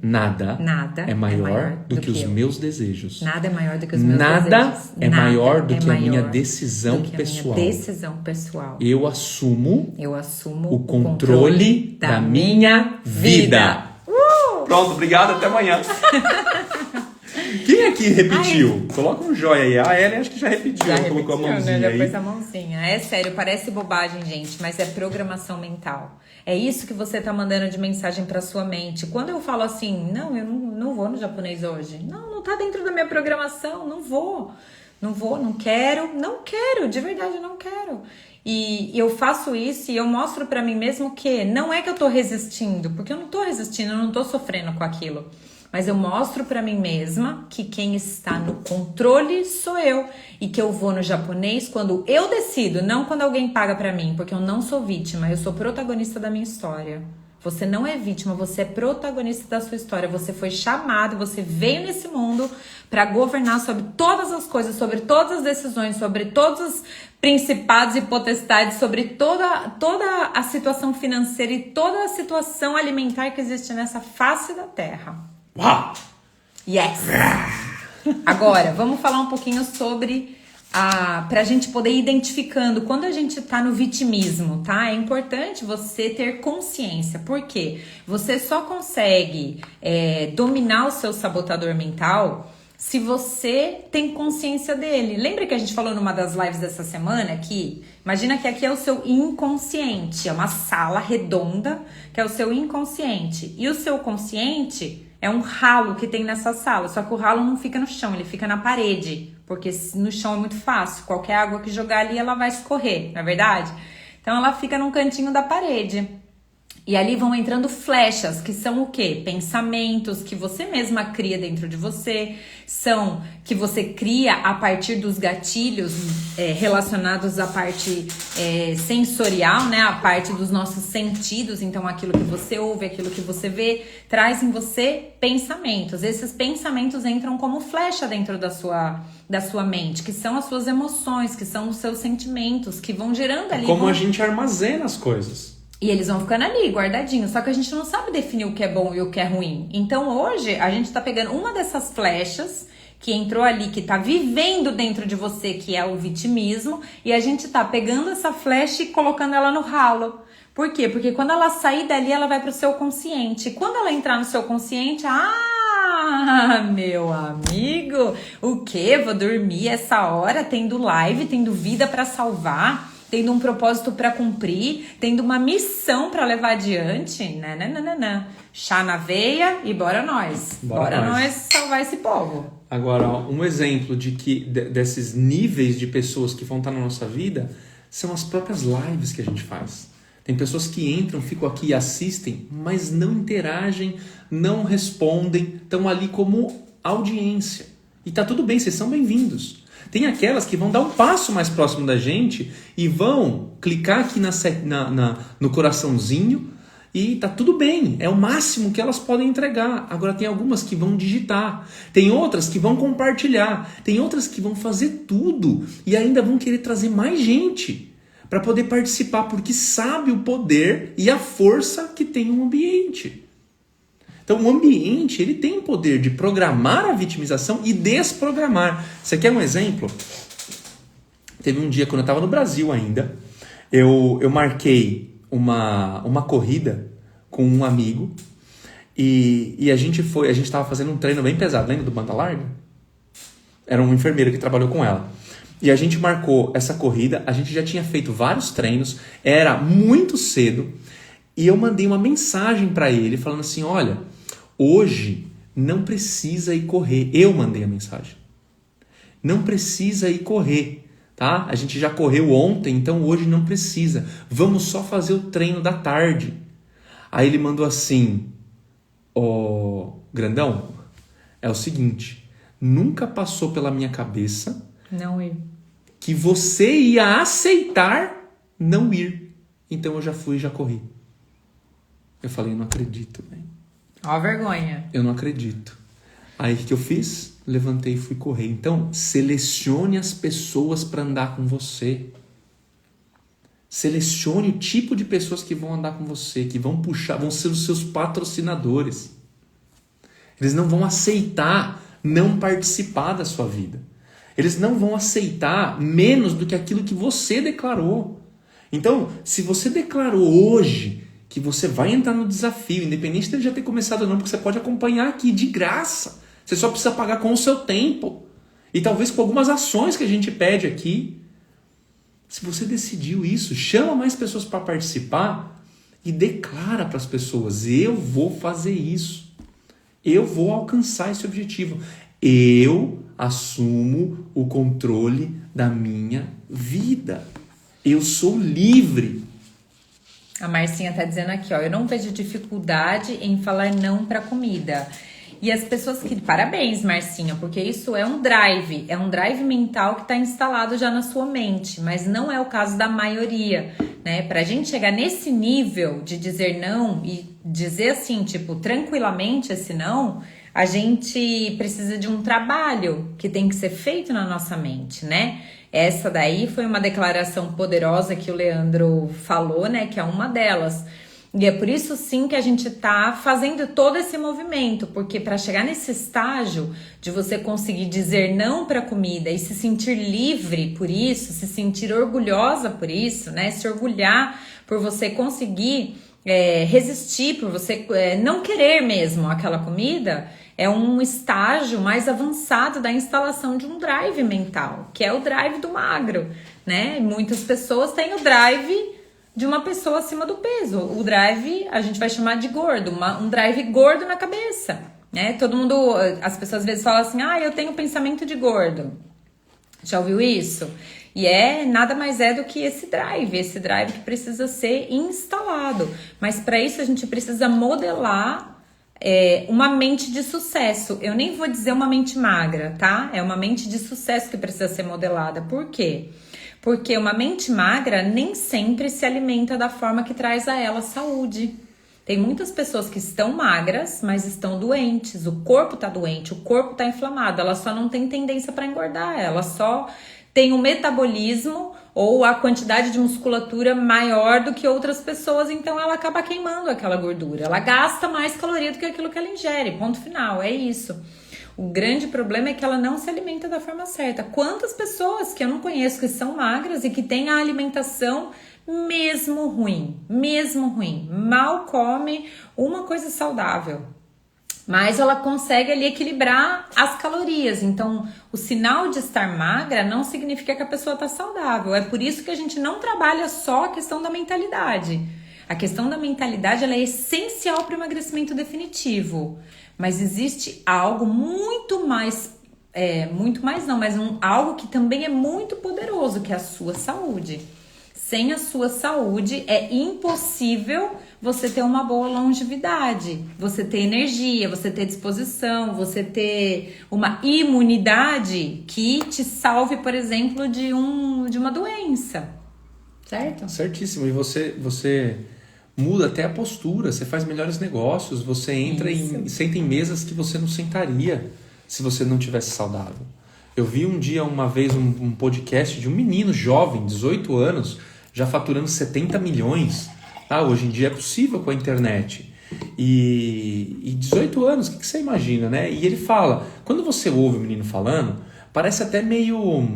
Nada. É maior do que os meus desejos. Nada é maior do que os meus desejos. Nada é maior do que a minha decisão pessoal. Eu assumo o controle da minha vida. Pronto, obrigado, até amanhã. Quem aqui repetiu? Coloca um joia aí. A Ellen acho que já repetiu. Colocou a mãozinha, né? Já aí. pôs a mãozinha. É sério, parece bobagem, gente, mas é programação mental. É isso que você tá mandando de mensagem pra sua mente. Quando eu falo assim, não, eu não vou no japonês hoje. Não tá dentro da minha programação, não vou, não quero, de verdade eu não quero. E eu faço isso e eu mostro pra mim mesmo que não é que eu tô resistindo, porque eu não tô resistindo, eu não tô sofrendo com aquilo. Mas eu mostro pra mim mesma que quem está no controle sou eu. E que eu vou no japonês quando eu decido, não quando alguém paga pra mim. Porque eu não sou vítima, eu sou protagonista da minha história. Você não é vítima, você é protagonista da sua história. Você foi chamado, você veio nesse mundo para governar sobre todas as coisas, sobre todas as decisões, sobre todos os principados e potestades, sobre toda a situação financeira e toda a situação alimentar que existe nessa face da Terra. Uau! Yes! Agora, vamos falar um pouquinho sobre... pra gente poder ir identificando quando a gente tá no vitimismo, tá? É importante você ter consciência. Por quê? Você só consegue dominar o seu sabotador mental se você tem consciência dele. Lembra que a gente falou numa das lives dessa semana que imagina que aqui é o seu inconsciente, é uma sala redonda que é o seu inconsciente. E o seu consciente é um ralo que tem nessa sala, só que o ralo não fica no chão, ele fica na parede. Porque no chão é muito fácil, qualquer água que jogar ali ela vai escorrer, não é verdade? Então ela fica num cantinho da parede. E ali vão entrando flechas, que são o quê? Pensamentos que você mesma cria dentro de você, são que você cria a partir dos gatilhos relacionados à parte sensorial, né? A parte dos nossos sentidos, então aquilo que você ouve, aquilo que você vê, traz em você pensamentos. Esses pensamentos entram como flecha dentro da sua mente, que são as suas emoções, que são os seus sentimentos, que vão gerando ali... Como a gente armazena as coisas. E eles vão ficando ali, guardadinhos. Só que a gente não sabe definir o que é bom e o que é ruim. Então hoje a gente tá pegando uma dessas flechas que entrou ali, que tá vivendo dentro de você, que é o vitimismo. E a gente tá pegando essa flecha e colocando ela no ralo. Por quê? Porque quando ela sair dali, ela vai pro seu consciente. Quando ela entrar no seu consciente, meu amigo, o quê? Vou dormir essa hora, tendo live, tendo vida pra salvar... tendo um propósito para cumprir, tendo uma missão para levar adiante, não. Chá na veia e bora nós. Bora nós salvar esse povo. Agora, um exemplo de que desses níveis de pessoas que vão estar na nossa vida são as próprias lives que a gente faz. Tem pessoas que entram, ficam aqui e assistem, mas não interagem, não respondem, estão ali como audiência. E tá tudo bem, vocês são bem-vindos. Tem aquelas que vão dar um passo mais próximo da gente e vão clicar aqui no coraçãozinho e tá tudo bem. É o máximo que elas podem entregar. Agora tem algumas que vão digitar. Tem outras que vão compartilhar. Tem outras que vão fazer tudo e ainda vão querer trazer mais gente para poder participar porque sabe o poder e a força que tem um ambiente. Então o ambiente ele tem o poder de programar a vitimização e desprogramar. Você quer um exemplo? Teve um dia quando eu estava no Brasil ainda, eu marquei uma corrida com um amigo e a gente estava fazendo um treino bem pesado, lembra do banda larga? Era um enfermeiro que trabalhou com ela. E a gente marcou essa corrida, a gente já tinha feito vários treinos, era muito cedo e eu mandei uma mensagem para ele falando assim, olha... hoje não precisa ir correr. Eu mandei a mensagem. Não precisa ir correr, tá? A gente já correu ontem, então hoje não precisa. Vamos só fazer o treino da tarde. Aí ele mandou assim, grandão, é o seguinte, nunca passou pela minha cabeça não ir. Que você ia aceitar não ir. Então eu já fui e já corri. Eu falei, eu não acredito, velho. Ó a vergonha. Eu não acredito. Aí o que eu fiz? Levantei e fui correr. Então, selecione as pessoas para andar com você. Selecione o tipo de pessoas que vão andar com você, que vão puxar, vão ser os seus patrocinadores. Eles não vão aceitar não participar da sua vida. Eles não vão aceitar menos do que aquilo que você declarou. Então, se você declarou hoje que você vai entrar no desafio, independente de ele já ter começado ou não, porque você pode acompanhar aqui de graça. Você só precisa pagar com o seu tempo. E talvez com algumas ações que a gente pede aqui. Se você decidiu isso, chama mais pessoas para participar e declara para as pessoas, eu vou fazer isso. Eu vou alcançar esse objetivo. Eu assumo o controle da minha vida. Eu sou livre. A Marcinha tá dizendo aqui, ó, eu não vejo dificuldade em falar não para comida. E as pessoas que... Parabéns, Marcinha, porque isso é um drive mental que está instalado já na sua mente, mas não é o caso da maioria, né? Pra gente chegar nesse nível de dizer não e dizer assim, tipo, tranquilamente esse não, a gente precisa de um trabalho que tem que ser feito na nossa mente, né? Essa daí foi uma declaração poderosa que o Leandro falou, né? Que é uma delas. E é por isso sim que a gente tá fazendo todo esse movimento, porque para chegar nesse estágio de você conseguir dizer não para comida e se sentir livre por isso, se sentir orgulhosa por isso, né? Se orgulhar por você conseguir resistir, por você não querer mesmo aquela comida, é um estágio mais avançado da instalação de um drive mental, que é o drive do magro, né? Muitas pessoas têm o drive de uma pessoa acima do peso. O drive, a gente vai chamar de gordo, um drive gordo na cabeça, né? Todo mundo, as pessoas às vezes falam assim, eu tenho pensamento de gordo. Já ouviu isso? E nada mais do que esse drive que precisa ser instalado. Mas para isso a gente precisa modelar uma mente de sucesso. Eu nem vou dizer uma mente magra, tá? É uma mente de sucesso que precisa ser modelada. Por quê? Porque uma mente magra nem sempre se alimenta da forma que traz a ela saúde. Tem muitas pessoas que estão magras, mas estão doentes. O corpo está doente, o corpo está inflamado. Ela só não tem tendência para engordar. Ela só tem um metabolismo ou a quantidade de musculatura maior do que outras pessoas. Então ela acaba queimando aquela gordura. Ela gasta mais caloria do que aquilo que ela ingere. Ponto final, é isso. O grande problema é que ela não se alimenta da forma certa. Quantas pessoas que eu não conheço que são magras e que têm a alimentação mesmo ruim, mal come uma coisa saudável, mas ela consegue ali equilibrar as calorias. Então, o sinal de estar magra não significa que a pessoa está saudável. É por isso que a gente não trabalha só a questão da mentalidade. A questão da mentalidade ela é essencial para o emagrecimento definitivo. Mas existe algo algo que também é muito poderoso, que é a sua saúde. Sem a sua saúde é impossível você ter uma boa longevidade, você ter energia, você ter disposição, você ter uma imunidade que te salve, por exemplo, de uma doença, certo? Certíssimo, e você muda até a postura, você faz melhores negócios, você entra senta em mesas que você não sentaria se você não tivesse saudável. Eu vi uma vez um podcast de um menino jovem, 18 anos, já faturando 70 milhões. Hoje em dia é possível com a internet. E 18 anos, o que você imagina, né? E ele fala, quando você ouve o menino falando, parece até meio...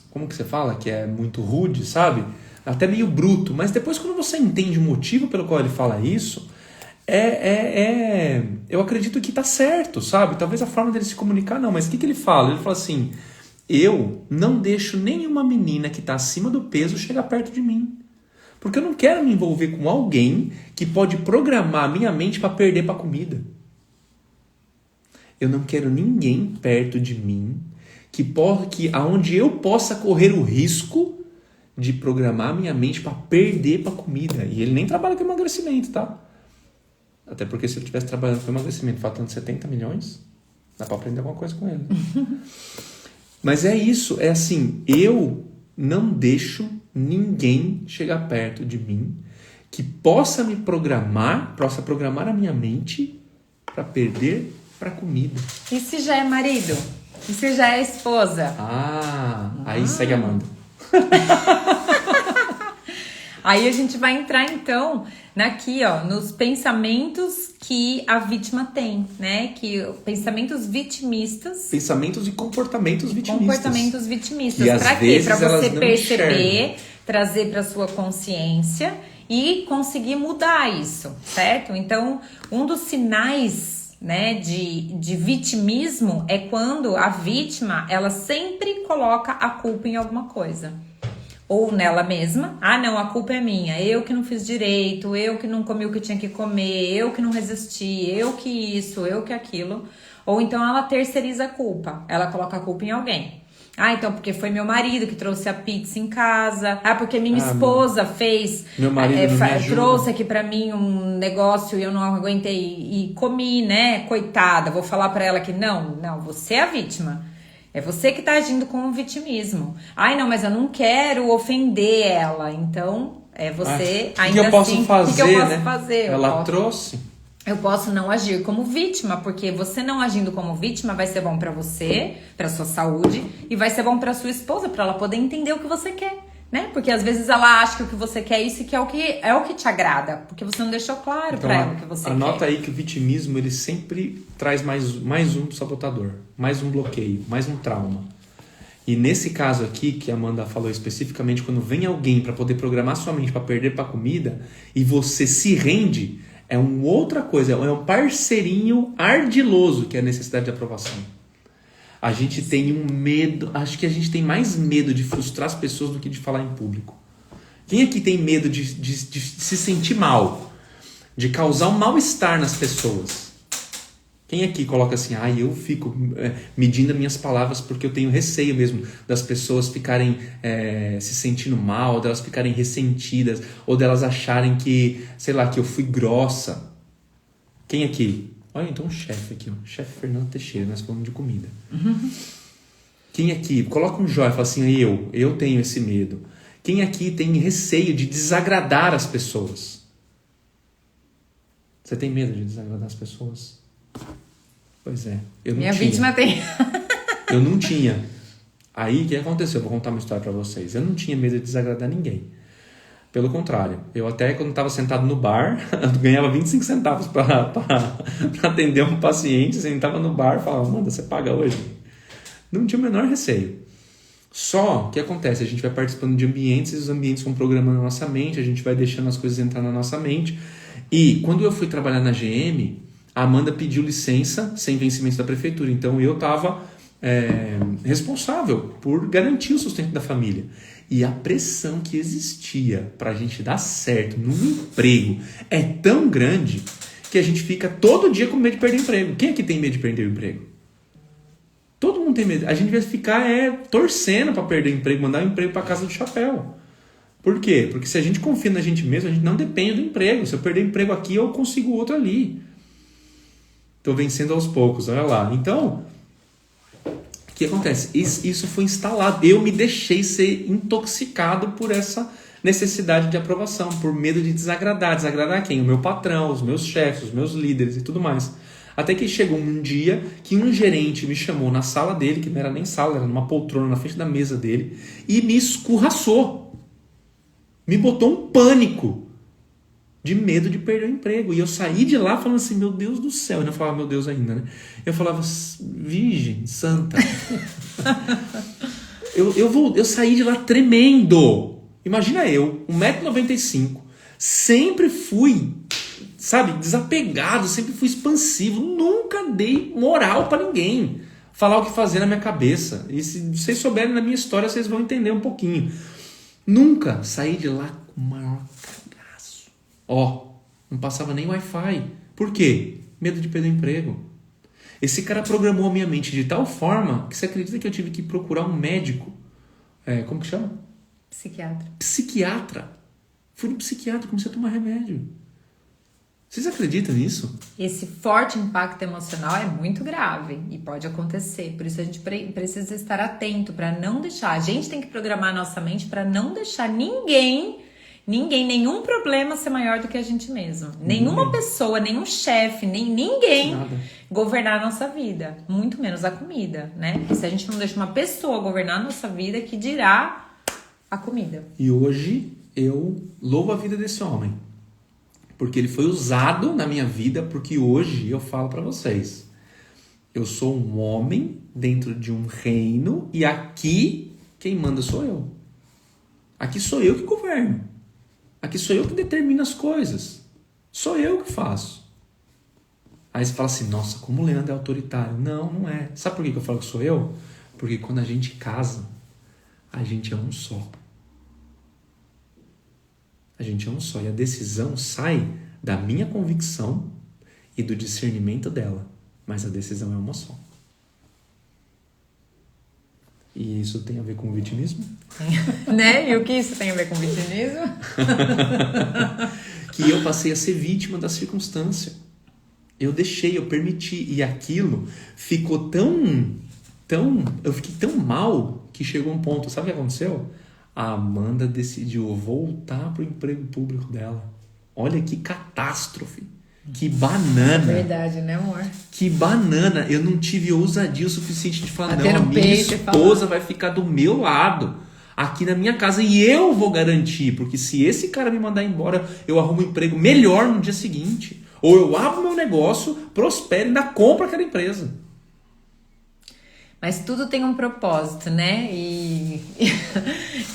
Como que você fala? Que é muito rude, sabe? Até meio bruto, mas depois quando você entende o motivo pelo qual ele fala isso, eu acredito que tá certo, sabe? Talvez a forma dele se comunicar não, mas o que ele fala? Ele fala assim, eu não deixo nenhuma menina que tá acima do peso chegar perto de mim, porque eu não quero me envolver com alguém que pode programar a minha mente para perder para comida. Eu não quero ninguém perto de mim aonde eu possa correr o risco de programar minha mente para perder para comida. E ele nem trabalha com emagrecimento, tá? Até porque se ele estivesse trabalhando com emagrecimento, faturando 70 milhões, dá para aprender alguma coisa com ele. Mas é isso, é assim, eu não deixo ninguém chegar perto de mim que possa programar a minha mente para perder para comida. E se já é marido? E se já é esposa? Aí segue a Amanda. Aí a gente vai entrar, então, aqui, ó, nos pensamentos que a vítima tem, né? Pensamentos vitimistas. Pensamentos e comportamentos vitimistas. Comportamentos vitimistas. E às Pra quê? vezes Pra você elas não perceber, enxergam. trazer pra sua consciência e conseguir mudar isso, certo? Então, um dos sinais, né, de vitimismo é quando a vítima, ela sempre coloca a culpa em alguma coisa. Ou nela mesma, não, a culpa é minha, eu que não fiz direito, eu que não comi o que tinha que comer, eu que não resisti, eu que isso, eu que aquilo. Ou então ela terceiriza a culpa, ela coloca a culpa em alguém. Então porque foi meu marido que trouxe a pizza em casa, porque minha esposa fez, meu marido não me ajuda. Trouxe aqui pra mim um negócio e eu não aguentei e comi, né, coitada, vou falar pra ela que não, você é a vítima. É você que tá agindo com o vitimismo. Não, mas eu não quero ofender ela. Então, é você ainda que eu posso assim. fazer, o que eu posso né? fazer? Ela trouxe. Eu posso não agir como vítima, porque você não agindo como vítima vai ser bom pra você, pra sua saúde, e vai ser bom pra sua esposa, pra ela poder entender o que você quer, né? Porque às vezes ela acha que o que você quer é isso e que é o que te agrada, porque você não deixou claro pra ela o que você quer. Anota aí que o vitimismo, ele sempre traz mais um sabotador, mais um bloqueio, mais um trauma. E nesse caso aqui, que a Amanda falou especificamente, quando vem alguém para poder programar sua mente para perder para comida e você se rende, é uma outra coisa, é um parceirinho ardiloso que é a necessidade de aprovação. A gente tem um medo, acho que a gente tem mais medo de frustrar as pessoas do que de falar em público. Quem aqui tem medo de se sentir mal, de causar um mal-estar nas pessoas? Quem aqui coloca assim, eu fico medindo as minhas palavras porque eu tenho receio mesmo das pessoas ficarem se sentindo mal, delas ficarem ressentidas, ou delas acharem que, sei lá, que eu fui grossa. Quem aqui? Olha, então o chefe aqui, ó, chefe Fernando Teixeira, nós falamos de comida. Quem aqui? Coloca um joia e fala assim, eu tenho esse medo. Quem aqui tem receio de desagradar as pessoas? Você tem medo de desagradar as pessoas? Pois é, eu não tinha. Minha vítima tem. Eu não tinha. Aí, o que aconteceu? Eu vou contar uma história pra vocês. Eu não tinha medo de desagradar ninguém. Pelo contrário, eu até quando estava sentado no bar, eu ganhava 25 centavos para atender um paciente, sentava no bar e falava, Amanda, você paga hoje? Não tinha o menor receio. Só que acontece, a gente vai participando de ambientes, e os ambientes vão programando a nossa mente, a gente vai deixando as coisas entrar na nossa mente. E quando eu fui trabalhar na GM, a Amanda pediu licença sem vencimento da prefeitura. Então eu estava responsável por garantir o sustento da família. E a pressão que existia para a gente dar certo num emprego é tão grande que a gente fica todo dia com medo de perder o emprego. Quem aqui tem medo de perder o emprego? Todo mundo tem medo. A gente vai ficar torcendo para perder o emprego, mandar o emprego para casa do chapéu. Por quê? Porque se a gente confia na gente mesmo, a gente não depende do emprego. Se eu perder o emprego aqui, eu consigo outro ali. Estou vencendo aos poucos, olha lá. Então, o que acontece? Isso foi instalado. Eu me deixei ser intoxicado por essa necessidade de aprovação, por medo de desagradar. Desagradar quem? O meu patrão, os meus chefes, os meus líderes e tudo mais. Até que chegou um dia que um gerente me chamou na sala dele, que não era nem sala, era numa poltrona na frente da mesa dele, e me escorraçou. Me botou um pânico de medo de perder o emprego. E eu saí de lá falando assim, meu Deus do céu. Eu não falava meu Deus ainda, né? Eu falava, Virgem Santa. eu saí de lá tremendo. Imagina eu, 1,95 m, sempre fui, desapegado, sempre fui expansivo. Nunca dei moral pra ninguém falar o que fazer na minha cabeça. E se vocês souberem da minha história, vocês vão entender um pouquinho. Nunca saí de lá com o maior cagaço. Não passava nem Wi-Fi. Por quê? Medo de perder o emprego. Esse cara programou a minha mente de tal forma que você acredita que eu tive que procurar um médico? Como que chama? Psiquiatra. Fui no psiquiatra, comecei a tomar remédio. Vocês acreditam nisso? Esse forte impacto emocional é muito grave e pode acontecer. Por isso a gente precisa estar atento para não deixar. A gente tem que programar a nossa mente para não deixar ninguém ninguém, nenhum problema ser maior do que a gente mesmo. Nenhuma pessoa, nenhum chefe, nem ninguém governar a nossa vida. Muito menos a comida, né? Porque se a gente não deixa uma pessoa governar a nossa vida, que dirá a comida. E hoje eu louvo a vida desse homem. Porque ele foi usado na minha vida, porque hoje eu falo para vocês. Eu sou um homem dentro de um reino e aqui quem manda sou eu. Aqui sou eu que governo. Aqui sou eu que determino as coisas. Sou eu que faço. Aí você fala assim, nossa, como o Leandro é autoritário. Não, não é. Sabe por que eu falo que sou eu? Porque quando a gente casa, a gente é um só. A gente é um só. E a decisão sai da minha convicção e do discernimento dela. Mas a decisão é uma só. E isso tem a ver com vitimismo? Né? E o que isso tem a ver com vitimismo? Que eu passei a ser vítima da circunstância. Eu deixei, eu permiti. E aquilo ficou eu fiquei tão mal que chegou um ponto. Sabe o que aconteceu? A Amanda decidiu voltar pro emprego público dela. Olha que catástrofe. Que banana. Verdade, né, amor? Que banana. Eu não tive ousadia o suficiente de falar, Bater não, a no minha peito esposa vai ficar do meu lado, aqui na minha casa, e eu vou garantir, porque se esse cara me mandar embora, eu arrumo um emprego melhor no dia seguinte. Ou eu abro meu negócio, prospero e ainda compro aquela empresa. Mas tudo tem um propósito, né? E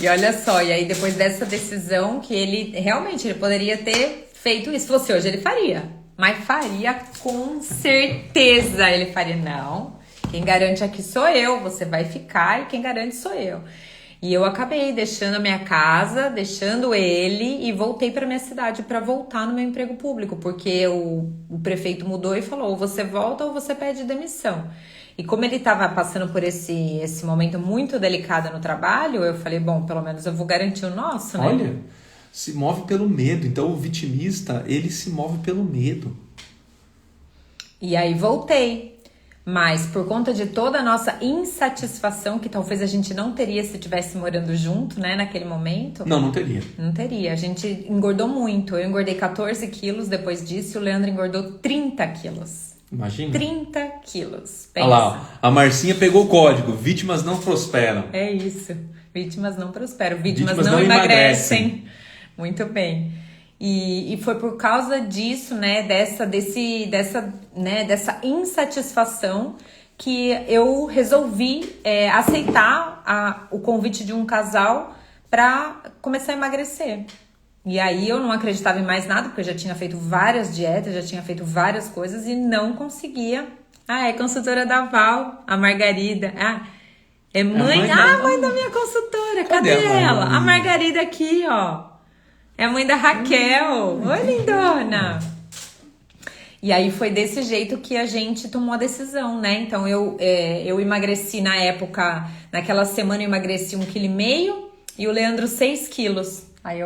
olha só, e aí depois dessa decisão que ele realmente ele poderia ter feito isso. Se fosse hoje, ele faria. Mas faria com certeza. Ele faria, não, quem garante aqui sou eu, você vai ficar e quem garante sou eu. E eu acabei deixando a minha casa, deixando ele e voltei para minha cidade para voltar no meu emprego público, porque o prefeito mudou e falou, ou você volta ou você pede demissão. E como ele estava passando por esse momento muito delicado no trabalho, eu falei, bom, pelo menos eu vou garantir o nosso, né? Olha, se move pelo medo. Então o vitimista, ele se move pelo medo. E aí voltei. Mas por conta de toda a nossa insatisfação, que talvez a gente não teria se estivesse morando junto, né, naquele momento. Não teria. Não teria. A gente engordou muito. Eu engordei 14 quilos depois disso e o Leandro engordou 30 quilos. Imagina. 30 quilos. Pensa. Olha lá, a Marcinha pegou o código. Vítimas não prosperam. É isso. Vítimas não prosperam. Vítimas não emagrecem. Muito bem. E foi por causa disso, né, dessa insatisfação que eu resolvi aceitar o convite de um casal para começar a emagrecer. E aí eu não acreditava em mais nada, porque eu já tinha feito várias dietas, já tinha feito várias coisas e não conseguia. É consultora da Val, a Margarida. É mãe, mãe da minha consultora. Cadê ela? A Margarida aqui, ó. É a mãe da Raquel. Oi, lindona. E aí foi desse jeito que a gente tomou a decisão, né? Então eu emagreci na época, naquela semana eu emagreci 1,5 kg e o Leandro 6 quilos. Aí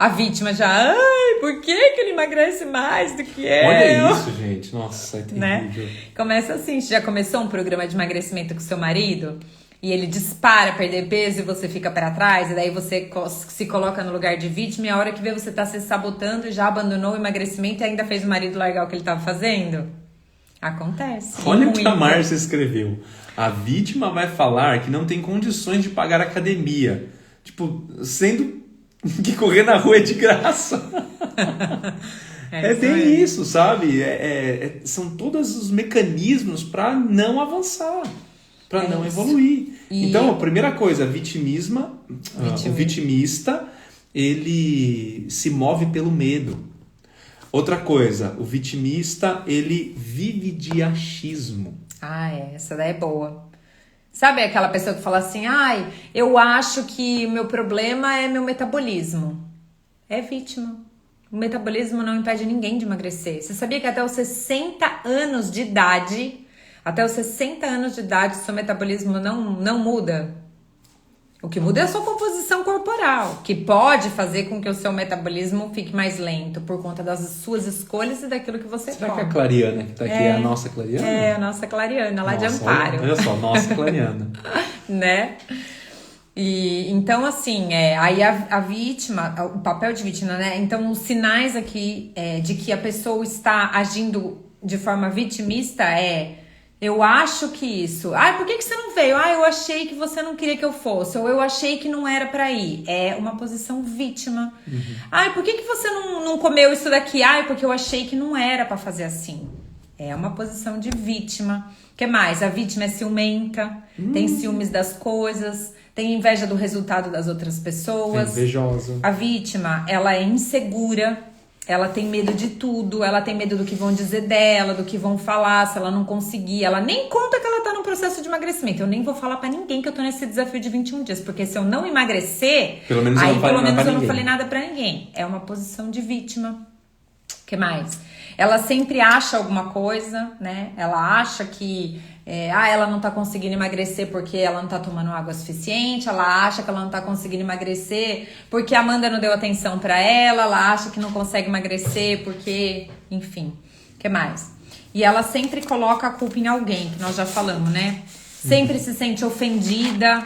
a vítima já, por que ele emagrece mais do que eu? Olha isso, gente. Nossa, é terrível. Né? Começa assim, você já começou um programa de emagrecimento com seu marido? E ele dispara perder peso e você fica para trás, e daí você se coloca no lugar de vítima e a hora que vê você tá se sabotando e já abandonou o emagrecimento e ainda fez o marido largar o que ele tava fazendo? Acontece. Olha o que a Márcia escreveu. A vítima vai falar que não tem condições de pagar academia. Tipo, sendo que correr na rua é de graça. É bem isso, sabe? São todos os mecanismos para não avançar. Para não evoluir. Então, a primeira coisa, o vitimista, ele se move pelo medo. Outra coisa, o vitimista, ele vive de achismo. Essa daí é boa. Sabe aquela pessoa que fala assim, eu acho que o meu problema é meu metabolismo. É vítima. O metabolismo não impede ninguém de emagrecer. Você sabia que até os 60 anos de idade... Até os 60 anos de idade, seu metabolismo não muda. O que muda é a sua composição corporal, que pode fazer com que o seu metabolismo fique mais lento por conta das suas escolhas e daquilo que você come. Será que a Clariana que tá aqui é a nossa Clariana? É a nossa Clariana, lá de Amparo. Olha só, nossa Clariana. Né? E então, assim, aí a vítima, o papel de vítima, né? Então, os sinais aqui de que a pessoa está agindo de forma vitimista eu acho que isso. Por que você não veio? Eu achei que você não queria que eu fosse. Ou eu achei que não era pra ir. É uma posição vítima. Por que você não comeu isso daqui? Porque eu achei que não era pra fazer assim. É uma posição de vítima. O que mais? A vítima é ciumenta, tem ciúmes das coisas, tem inveja do resultado das outras pessoas. É invejosa. A vítima, ela é insegura, ela tem medo de tudo, ela tem medo do que vão dizer dela, do que vão falar, se ela não conseguir. Ela nem conta que ela tá no processo de emagrecimento. Eu nem vou falar pra ninguém que eu tô nesse desafio de 21 dias, porque se eu não emagrecer, pelo menos eu não falei nada pra ninguém. É uma posição de vítima. O que mais? Ela sempre acha alguma coisa, né? Ela acha que ela não tá conseguindo emagrecer porque ela não tá tomando água suficiente. Ela acha que ela não tá conseguindo emagrecer porque a Amanda não deu atenção pra ela. Ela acha que não consegue emagrecer porque... Enfim, o que mais? E ela sempre coloca a culpa em alguém, que nós já falamos, né? Sempre se sente ofendida.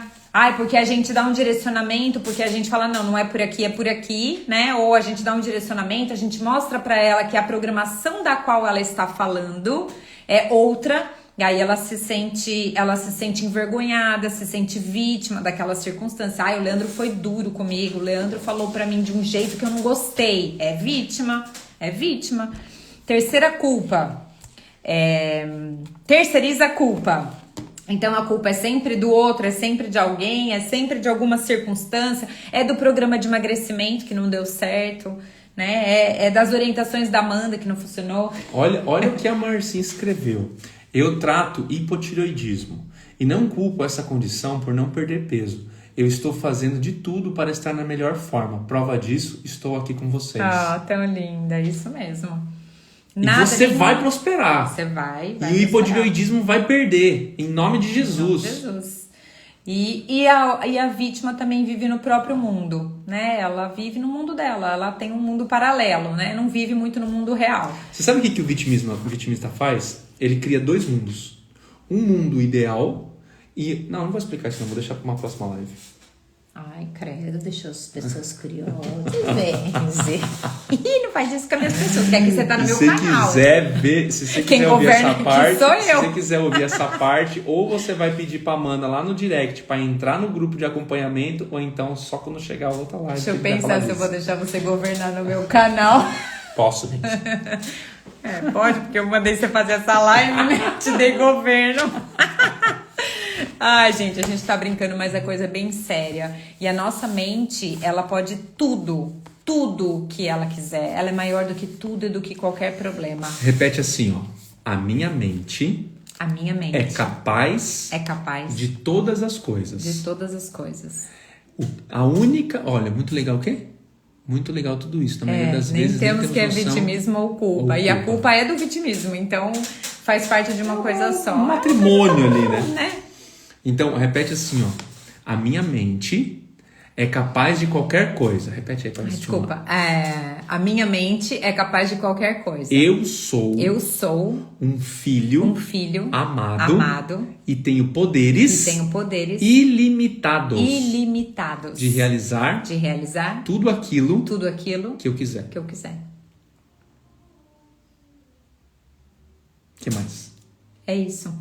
Porque a gente dá um direcionamento, porque a gente fala, não é por aqui, né? Ou a gente dá um direcionamento, a gente mostra pra ela que a programação da qual ela está falando é outra, e aí ela se sente envergonhada, se sente vítima daquela circunstância. O Leandro foi duro comigo, o Leandro falou pra mim de um jeito que eu não gostei. É vítima. Terceira culpa. Terceiriza a culpa. Então a culpa é sempre do outro, é sempre de alguém, é sempre de alguma circunstância, é do programa de emagrecimento que não deu certo, né? É das orientações da Amanda que não funcionou. Olha o que a Marcinha escreveu. Eu trato hipotireoidismo e não culpo essa condição por não perder peso. Eu estou fazendo de tudo para estar na melhor forma. Prova disso, estou aqui com vocês. Tão linda, isso mesmo. E você vai prosperar. Você vai e o hipotireoidismo vai perder, em nome de Jesus. Em nome de Jesus. E a vítima também vive no próprio mundo, né? Ela vive no mundo dela, ela tem um mundo paralelo, né? Não vive muito no mundo real. Você sabe o que o vitimista faz? Ele cria dois mundos. Um mundo ideal e... Não vou explicar isso não, vou deixar para uma próxima live. Credo, deixou as pessoas curiosas, Benzi. Não faz isso com as minhas pessoas, que aqui você tá no meu canal. Se você quiser ouvir essa parte, sou eu. Se você quiser ouvir essa parte, ou você vai pedir pra Amanda lá no direct pra entrar no grupo de acompanhamento, ou então só quando chegar a outra live. Deixa eu pensar se eu vou deixar você governar no meu canal. Posso, gente. Pode, porque eu mandei você fazer essa live, né? Te dei governo. Gente, a gente tá brincando, mas a coisa é bem séria. E a nossa mente, ela pode tudo que ela quiser. Ela é maior do que tudo e do que qualquer problema. Repete assim, a minha mente é capaz de todas as coisas. De todas as coisas. A única... Olha, muito legal o quê? Muito legal tudo isso. Na maioria das vezes nem temos que é vitimismo ou culpa. E a culpa é do vitimismo, então faz parte de uma coisa só. Um matrimônio ali, né? Então, repete assim, a minha mente é capaz de qualquer coisa. Repete aí para desculpa. A minha mente é capaz de qualquer coisa. Eu sou um filho amado e tenho poderes ilimitados de realizar tudo aquilo que eu quiser. O que mais? É isso.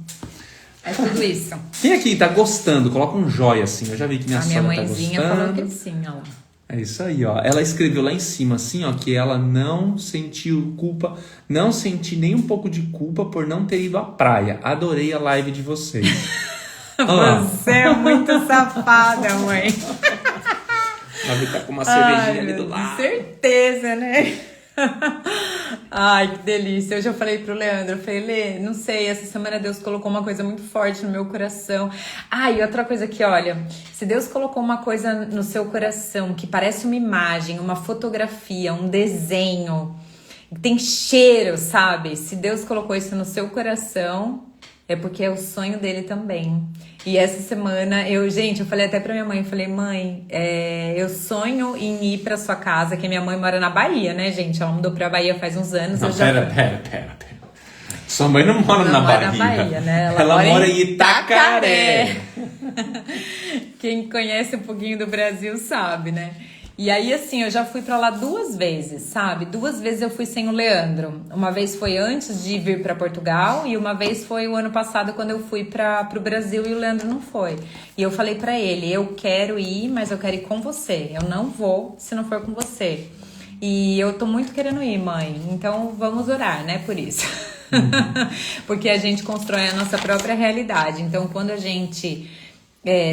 É tudo isso. Quem aqui tá gostando? Coloca um joia assim. Eu já vi que minha sogra tá gostando. A minha mãezinha falou que sim, ó lá. É isso aí, ó. Ela escreveu lá em cima assim, que ela não sentiu culpa, não senti nem um pouco de culpa por não ter ido à praia. Adorei a live de vocês. Você é muito safada, mãe. Ela tá com uma cervejinha ali do lado. Certeza, né? Que delícia. Hoje eu falei pro Leandro, eu falei, Lê, não sei, essa semana Deus colocou uma coisa muito forte no meu coração. E outra coisa aqui, olha, se Deus colocou uma coisa no seu coração que parece uma imagem, uma fotografia, um desenho, tem cheiro, sabe? Se Deus colocou isso no seu coração, é porque é o sonho dele também. E essa semana, eu falei até pra minha mãe, mãe, eu sonho em ir pra sua casa, que minha mãe mora na Bahia, né, gente? Ela mudou pra Bahia faz uns anos. Não, pera. Sua mãe não mora na Bahia. Né? Ela mora em Itacaré. Quem conhece um pouquinho do Brasil sabe, né? E aí, assim, eu já fui pra lá 2 vezes, sabe? 2 vezes eu fui sem o Leandro. Uma vez foi antes de vir pra Portugal e uma vez foi o ano passado quando eu fui pro Brasil e o Leandro não foi. E eu falei pra ele, eu quero ir, mas eu quero ir com você. Eu não vou se não for com você. E eu tô muito querendo ir, mãe. Então vamos orar, né, por isso. Porque a gente constrói a nossa própria realidade. Então quando a gente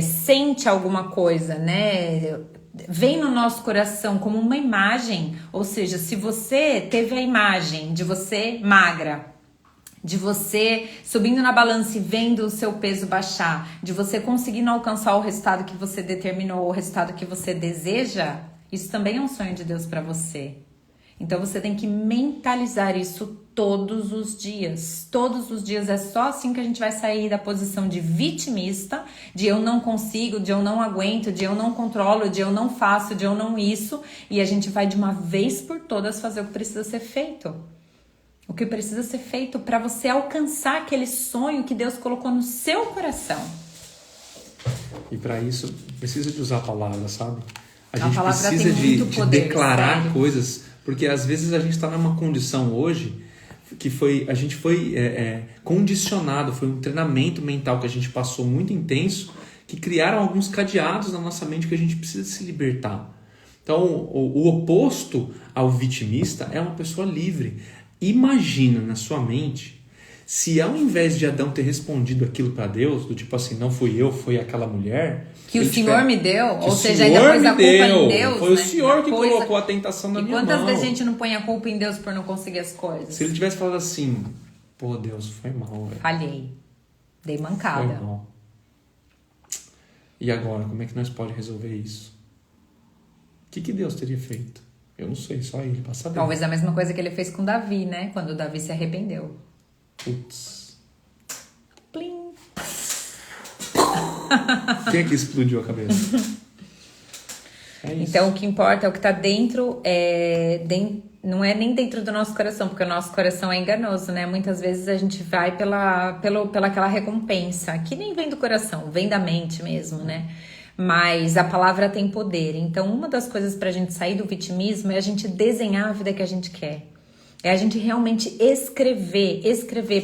sente alguma coisa, né, vem no nosso coração como uma imagem, ou seja, se você teve a imagem de você magra, de você subindo na balança e vendo o seu peso baixar, de você conseguindo alcançar o resultado que você determinou, o resultado que você deseja, isso também é um sonho de Deus para você. Então você tem que mentalizar isso todos os dias. Todos os dias é só assim que a gente vai sair da posição de vitimista, de eu não consigo, de eu não aguento, de eu não controlo, de eu não faço, de eu não isso. E a gente vai de uma vez por todas fazer o que precisa ser feito. O que precisa ser feito para você alcançar aquele sonho que Deus colocou no seu coração. E para isso, precisa de usar a palavra, sabe? A A gente palavra precisa tem muito de poder, declarar sério. coisas, porque às vezes a gente está numa condição hoje que a gente foi condicionado, foi um treinamento mental que a gente passou muito intenso, que criaram alguns cadeados na nossa mente que a gente precisa se libertar. Então, o oposto ao vitimista é uma pessoa livre. Imagina na sua mente, se ao invés de Adão ter respondido aquilo para Deus, do tipo assim, não fui eu, foi aquela mulher... Que o Senhor me deu, ou seja, ainda pôs a culpa em Deus, foi né? o Senhor que colocou a tentação na minha mão. E quantas vezes a gente não põe a culpa em Deus por não conseguir as coisas? Se ele tivesse falado assim, pô, Deus, foi mal, velho. Falhei. Dei mancada. Foi mal. E agora, como é que nós podemos resolver isso? O que Deus teria feito? Eu não sei, só ele pra saber. Talvez a mesma coisa que ele fez com Davi, né? Quando Davi se arrependeu. Putz. Plim. Quem é que explodiu a cabeça? É isso. Então, o que importa é o que tá dentro, não é nem dentro do nosso coração, porque o nosso coração é enganoso, né? Muitas vezes a gente vai pela aquela recompensa, que nem vem do coração, vem da mente mesmo, né? Mas a palavra tem poder. Então, uma das coisas pra gente sair do vitimismo é a gente desenhar a vida que a gente quer. É a gente realmente escrever,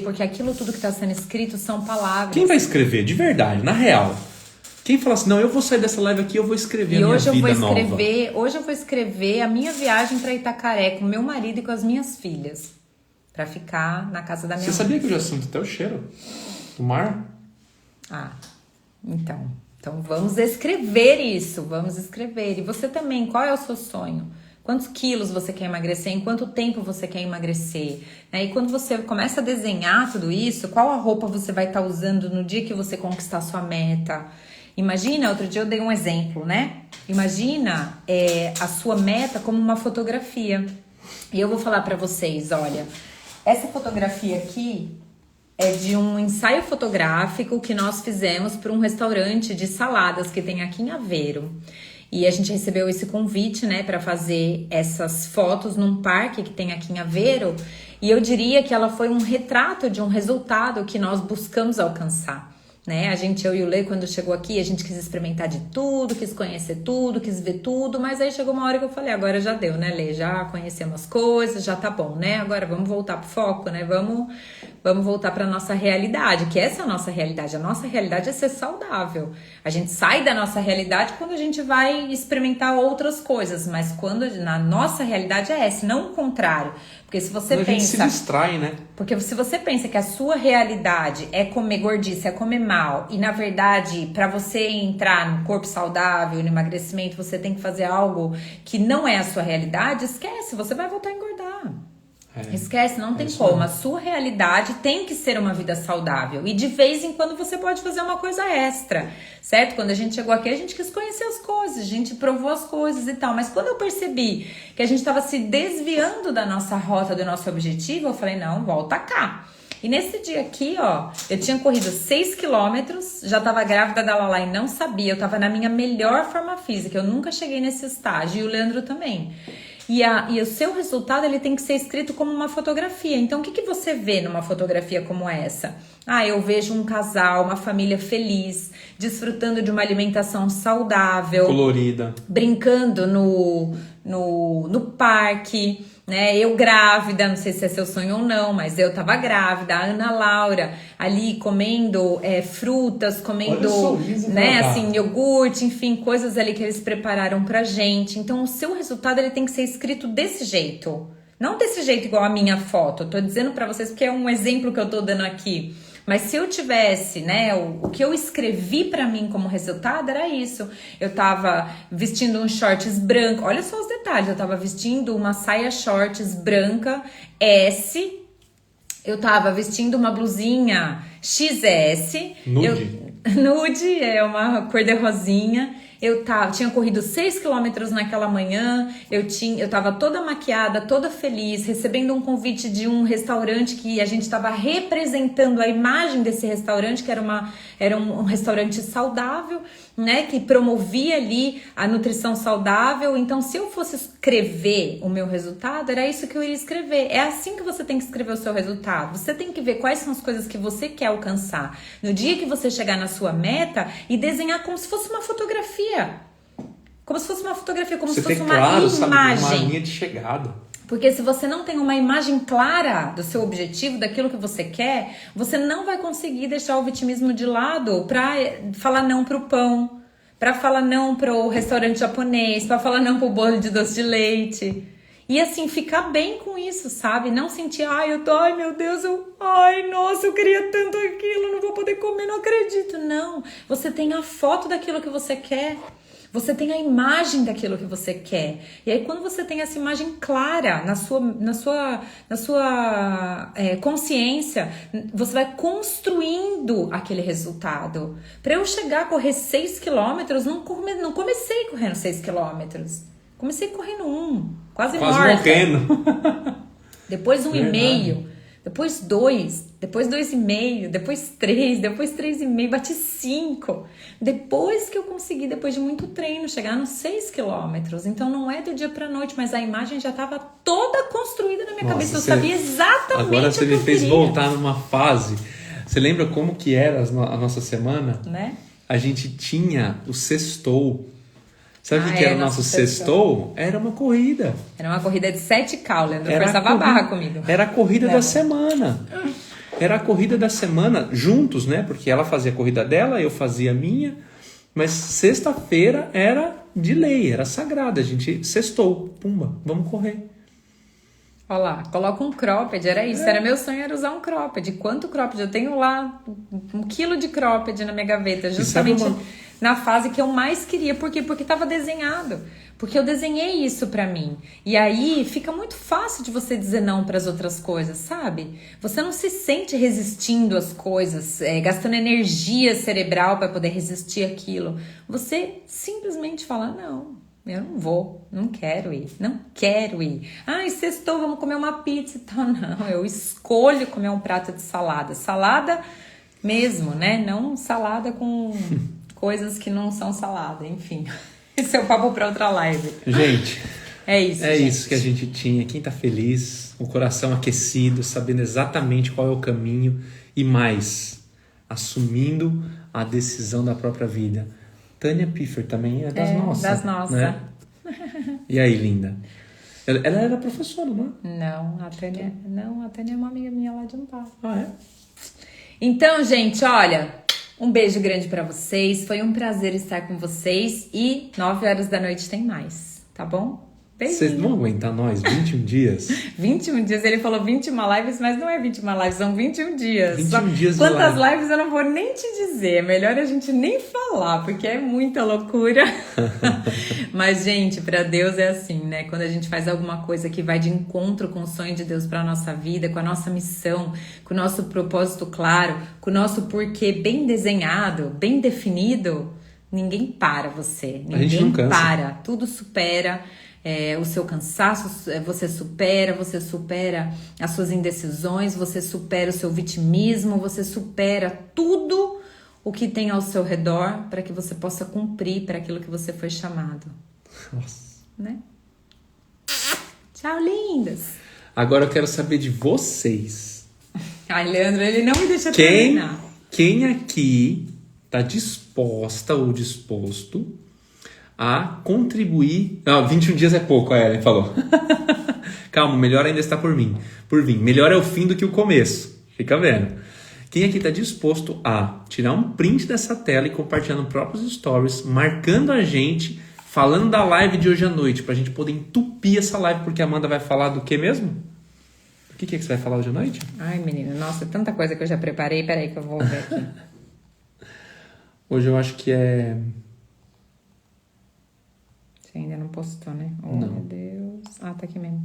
porque aquilo tudo que está sendo escrito são palavras. Quem vai escrever, de verdade, na real? Quem fala assim, não, eu vou sair dessa live aqui, eu vou escrever a minha vida nova. Hoje eu vou escrever a minha viagem para Itacaré com meu marido e com as minhas filhas. Para ficar na casa da minha mãe. Você sabia que eu já sinto até o cheiro do mar? Ah, então vamos escrever isso, vamos escrever. E você também, qual é o seu sonho? Quantos quilos você quer emagrecer? Em quanto tempo você quer emagrecer? E quando você começa a desenhar tudo isso, qual a roupa você vai estar usando no dia que você conquistar a sua meta? Imagina, outro dia eu dei um exemplo, né? Imagina a sua meta como uma fotografia. E eu vou falar pra vocês, olha, essa fotografia aqui é de um ensaio fotográfico que nós fizemos para um restaurante de saladas que tem aqui em Aveiro. E a gente recebeu esse convite, né, para fazer essas fotos num parque que tem aqui em Aveiro. E eu diria que ela foi um retrato de um resultado que nós buscamos alcançar, né? Eu e o Lê, quando chegou aqui, a gente quis experimentar de tudo, quis conhecer tudo, quis ver tudo. Mas aí chegou uma hora que eu falei, agora já deu, né, Lê? Já conhecemos as coisas, já tá bom, né? Agora vamos voltar pro foco, né? Vamos voltar para nossa realidade, que essa é a nossa realidade. A nossa realidade é ser saudável. A gente sai da nossa realidade quando a gente vai experimentar outras coisas, mas quando na nossa realidade é essa, não o contrário. Porque se você pensa... A gente se distrai, né? Porque se você pensa que a sua realidade é comer gordice, é comer mal, e na verdade, para você entrar no corpo saudável, no emagrecimento, você tem que fazer algo que não é a sua realidade, esquece, você vai voltar a engordar. Esquece, não tem como. A sua realidade tem que ser uma vida saudável. E de vez em quando você pode fazer uma coisa extra, certo? Quando a gente chegou aqui, a gente quis conhecer as coisas, a gente provou as coisas e tal. Mas quando eu percebi que a gente estava se desviando da nossa rota, do nosso objetivo, eu falei, não, volta cá. E nesse dia aqui, ó, eu tinha corrido 6 quilômetros, já tava grávida da Lala e não sabia. Eu tava na minha melhor forma física, eu nunca cheguei nesse estágio. E o Leandro também. E o seu resultado, ele tem que ser escrito como uma fotografia. Então, o que você vê numa fotografia como essa? Eu vejo um casal, uma família feliz, desfrutando de uma alimentação saudável, colorida, brincando no parque, né? Eu grávida, não sei se é seu sonho ou não, mas eu tava grávida, a Ana Laura ali comendo frutas, comendo, né, assim, iogurte, enfim, coisas ali que eles prepararam pra gente. Então o seu resultado, ele tem que ser escrito desse jeito, não desse jeito igual a minha foto. Eu tô dizendo pra vocês porque é um exemplo que eu tô dando aqui. Mas se eu tivesse, né, o que eu escrevi pra mim como resultado era isso. Eu tava vestindo um shorts branco, olha só os detalhes, eu tava vestindo uma saia shorts branca S, eu tava vestindo uma blusinha XS. Nude, é uma cor de rosinha. Eu tinha corrido 6 quilômetros naquela manhã, eu tava toda maquiada, toda feliz, recebendo um convite de um restaurante que a gente estava representando a imagem desse restaurante, que era um restaurante saudável, né, que promovia ali a nutrição saudável. Então, se eu fosse escrever o meu resultado, era isso que eu iria escrever. É assim que você tem que escrever o seu resultado. Você tem que ver quais são as coisas que você quer alcançar. No dia que você chegar na sua meta, e desenhar como se fosse uma fotografia. Como se fosse uma fotografia, como se fosse uma imagem. Sabe, uma linha de chegada. Porque se você não tem uma imagem clara do seu objetivo, daquilo que você quer, você não vai conseguir deixar o vitimismo de lado pra falar não pro pão, pra falar não pro restaurante japonês, pra falar não pro bolo de doce de leite. E assim, ficar bem com isso, sabe? Não sentir, ai meu Deus, nossa, eu queria tanto aquilo, não vou poder comer, não acredito. Não, você tem a foto daquilo que você quer. Você tem a imagem daquilo que você quer. E aí, quando você tem essa imagem clara na sua consciência, você vai construindo aquele resultado. Para eu chegar a correr 6 quilômetros, não comecei correndo 6 quilômetros. Comecei correndo quase morta. Morrendo. Depois 1,5. Depois 2, depois 2,5, depois 3, depois 3,5, bati 5. Depois que eu consegui, depois de muito treino, chegar nos 6 quilômetros. Então não é do dia pra noite, mas a imagem já estava toda construída na minha cabeça. Eu sabia exatamente o que eu queria. Agora você me fez voltar numa fase. Você lembra como que era a nossa semana? Né? A gente tinha o sextou. Sabe o que era o nosso sextou? Era uma corrida. Era uma corrida de 7K, o Leandro forçava a barra comigo. Era a corrida da semana. Era a corrida da semana, juntos, né? Porque ela fazia a corrida dela, eu fazia a minha. Mas sexta-feira era de lei, era sagrada. A gente sextou, pumba, vamos correr. Olha lá, coloca um cropped, era isso. Era meu sonho, era usar um cropped. Quanto cropped? Eu tenho lá 1 quilo de cropped na minha gaveta, justamente na fase que eu mais queria. Por quê? Porque estava desenhado. Porque eu desenhei isso pra mim. E aí fica muito fácil de você dizer não para as outras coisas, sabe? Você não se sente resistindo às coisas, gastando energia cerebral para poder resistir àquilo. Você simplesmente fala, não, eu não vou, não quero ir. Sextou, vamos comer uma pizza e tal. Não, eu escolho comer um prato de salada. Salada mesmo, né? Não salada com coisas que não são salada, enfim. Esse é o papo para outra live. Gente, gente. Isso que a gente tinha. Quem tá feliz, o coração aquecido, sabendo exatamente qual é o caminho e mais, assumindo a decisão da própria vida. Tânia Piffer também é das nossas. Das nossas. Né? E aí, linda? Ela era professora, não é? Não, a Tânia é uma amiga minha lá de Amparo. É? Então, gente, olha... Um beijo grande pra vocês, foi um prazer estar com vocês e 9 horas da noite tem mais, tá bom? Beijinho. Vocês não vão aguentar nós 21 dias? 21 dias, ele falou 21 lives, mas não é 21 lives, são 21 dias. 21 dias Quantas lives eu não vou nem te dizer, é melhor a gente nem falar, porque é muita loucura. Mas, gente, pra Deus é assim, né? Quando a gente faz alguma coisa que vai de encontro com o sonho de Deus pra nossa vida, com a nossa missão, com o nosso propósito claro, com o nosso porquê bem desenhado, bem definido, ninguém para você. Ninguém para, tudo supera. O seu cansaço, você supera as suas indecisões, você supera o seu vitimismo, você supera tudo o que tem ao seu redor para que você possa cumprir para aquilo que você foi chamado. Nossa. Né? Tchau, lindas. Agora eu quero saber de vocês. Ai, Leandro, ele não me deixa terminar. Quem aqui tá disposta ou disposto a contribuir... Não, 21 dias é pouco, a Ellen falou. Calma, melhor ainda está por vir. Melhor é o fim do que o começo. Fica vendo. Quem aqui está disposto a tirar um print dessa tela e compartilhar nos próprios stories, marcando a gente, falando da live de hoje à noite, pra gente poder entupir essa live, porque a Amanda vai falar do que mesmo? O que é que você vai falar hoje à noite? Ai, menina, nossa, tanta coisa que eu já preparei. Peraí que eu vou ver aqui. Hoje eu acho que é... Você ainda não postou, né? Oh, Não. meu Deus. Ah, tá aqui mesmo.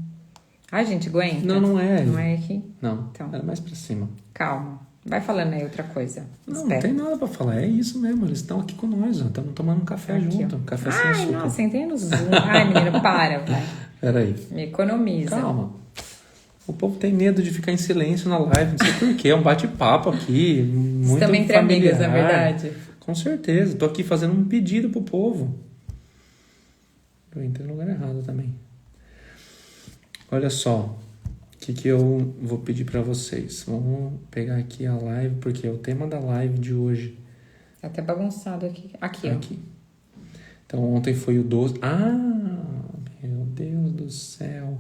Ai, gente, aguenta. Não é. Não é aqui? Não, Então. era mais pra cima. Calma. Vai falando aí outra coisa. Não Espera. tem nada pra falar, é isso mesmo, eles estão aqui com nós, ó. Estamos tomando um café Aqui, junto, ó. um café sem Ai, açúcar. nossa, entrei no Zoom. Ai, menina, para, vai. Peraí. Me economiza. Calma. O povo tem medo de ficar em silêncio na live, não sei porquê, é um bate-papo aqui, muito Estamos entre familiar. amigas, na verdade. Com certeza, tô aqui fazendo um pedido pro povo. Eu entrei no lugar errado também. Olha só, o que eu vou pedir pra vocês. Vamos pegar aqui a live, porque é o tema da live de hoje. Tá até bagunçado aqui. Aqui, ó. Aqui. Então ontem foi o 12. Ah, meu Deus do céu.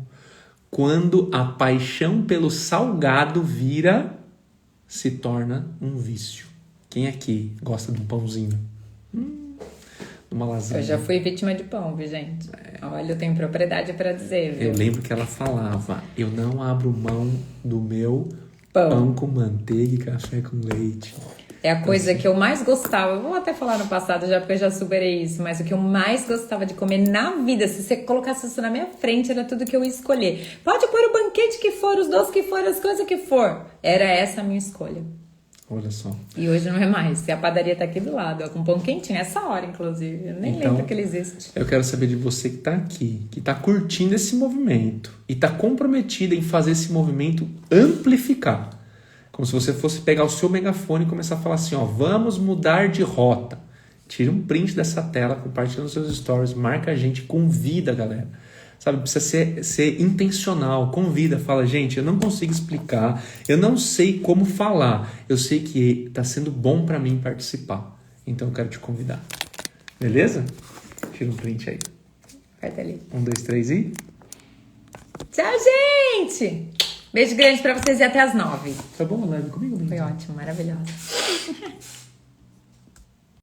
Quando a paixão pelo salgado se torna um vício. Quem aqui gosta de um pãozinho? Uma lasanha. Eu já fui vítima de pão, viu, gente? Olha, eu tenho propriedade pra dizer, viu? Eu lembro que ela falava, eu não abro mão do meu Pão. pão com manteiga e café com leite. É a coisa que eu mais gostava. Eu vou até falar no passado já, porque eu já superei isso. Mas o que eu mais gostava de comer na vida, se você colocasse isso na minha frente, era tudo que eu ia escolher. Pode pôr o banquete que for, os doces que for, as coisas que for. Era essa a minha escolha. Olha só. E hoje não é mais. E a padaria tá aqui do lado, ó, com pão quentinho. Essa hora, inclusive. Eu nem Então, lembro que ele existe. Eu quero saber de você que tá aqui, que tá curtindo esse movimento e tá comprometida em fazer esse movimento amplificar. Como se você fosse pegar o seu megafone e começar a falar assim, ó, vamos mudar de rota. Tira um print dessa tela, compartilha nos seus stories, marca a gente, convida a galera. Sabe, precisa ser intencional, convida, fala, gente, eu não consigo explicar, eu não sei como falar, eu sei que tá sendo bom pra mim participar, então eu quero te convidar. Beleza? Tira um print aí. Vai dali. 1, 2, 3 e... Tchau, gente! Beijo grande pra vocês e até às 9. Tá bom a live comigo, Foi Linda? ótimo, maravilhosa.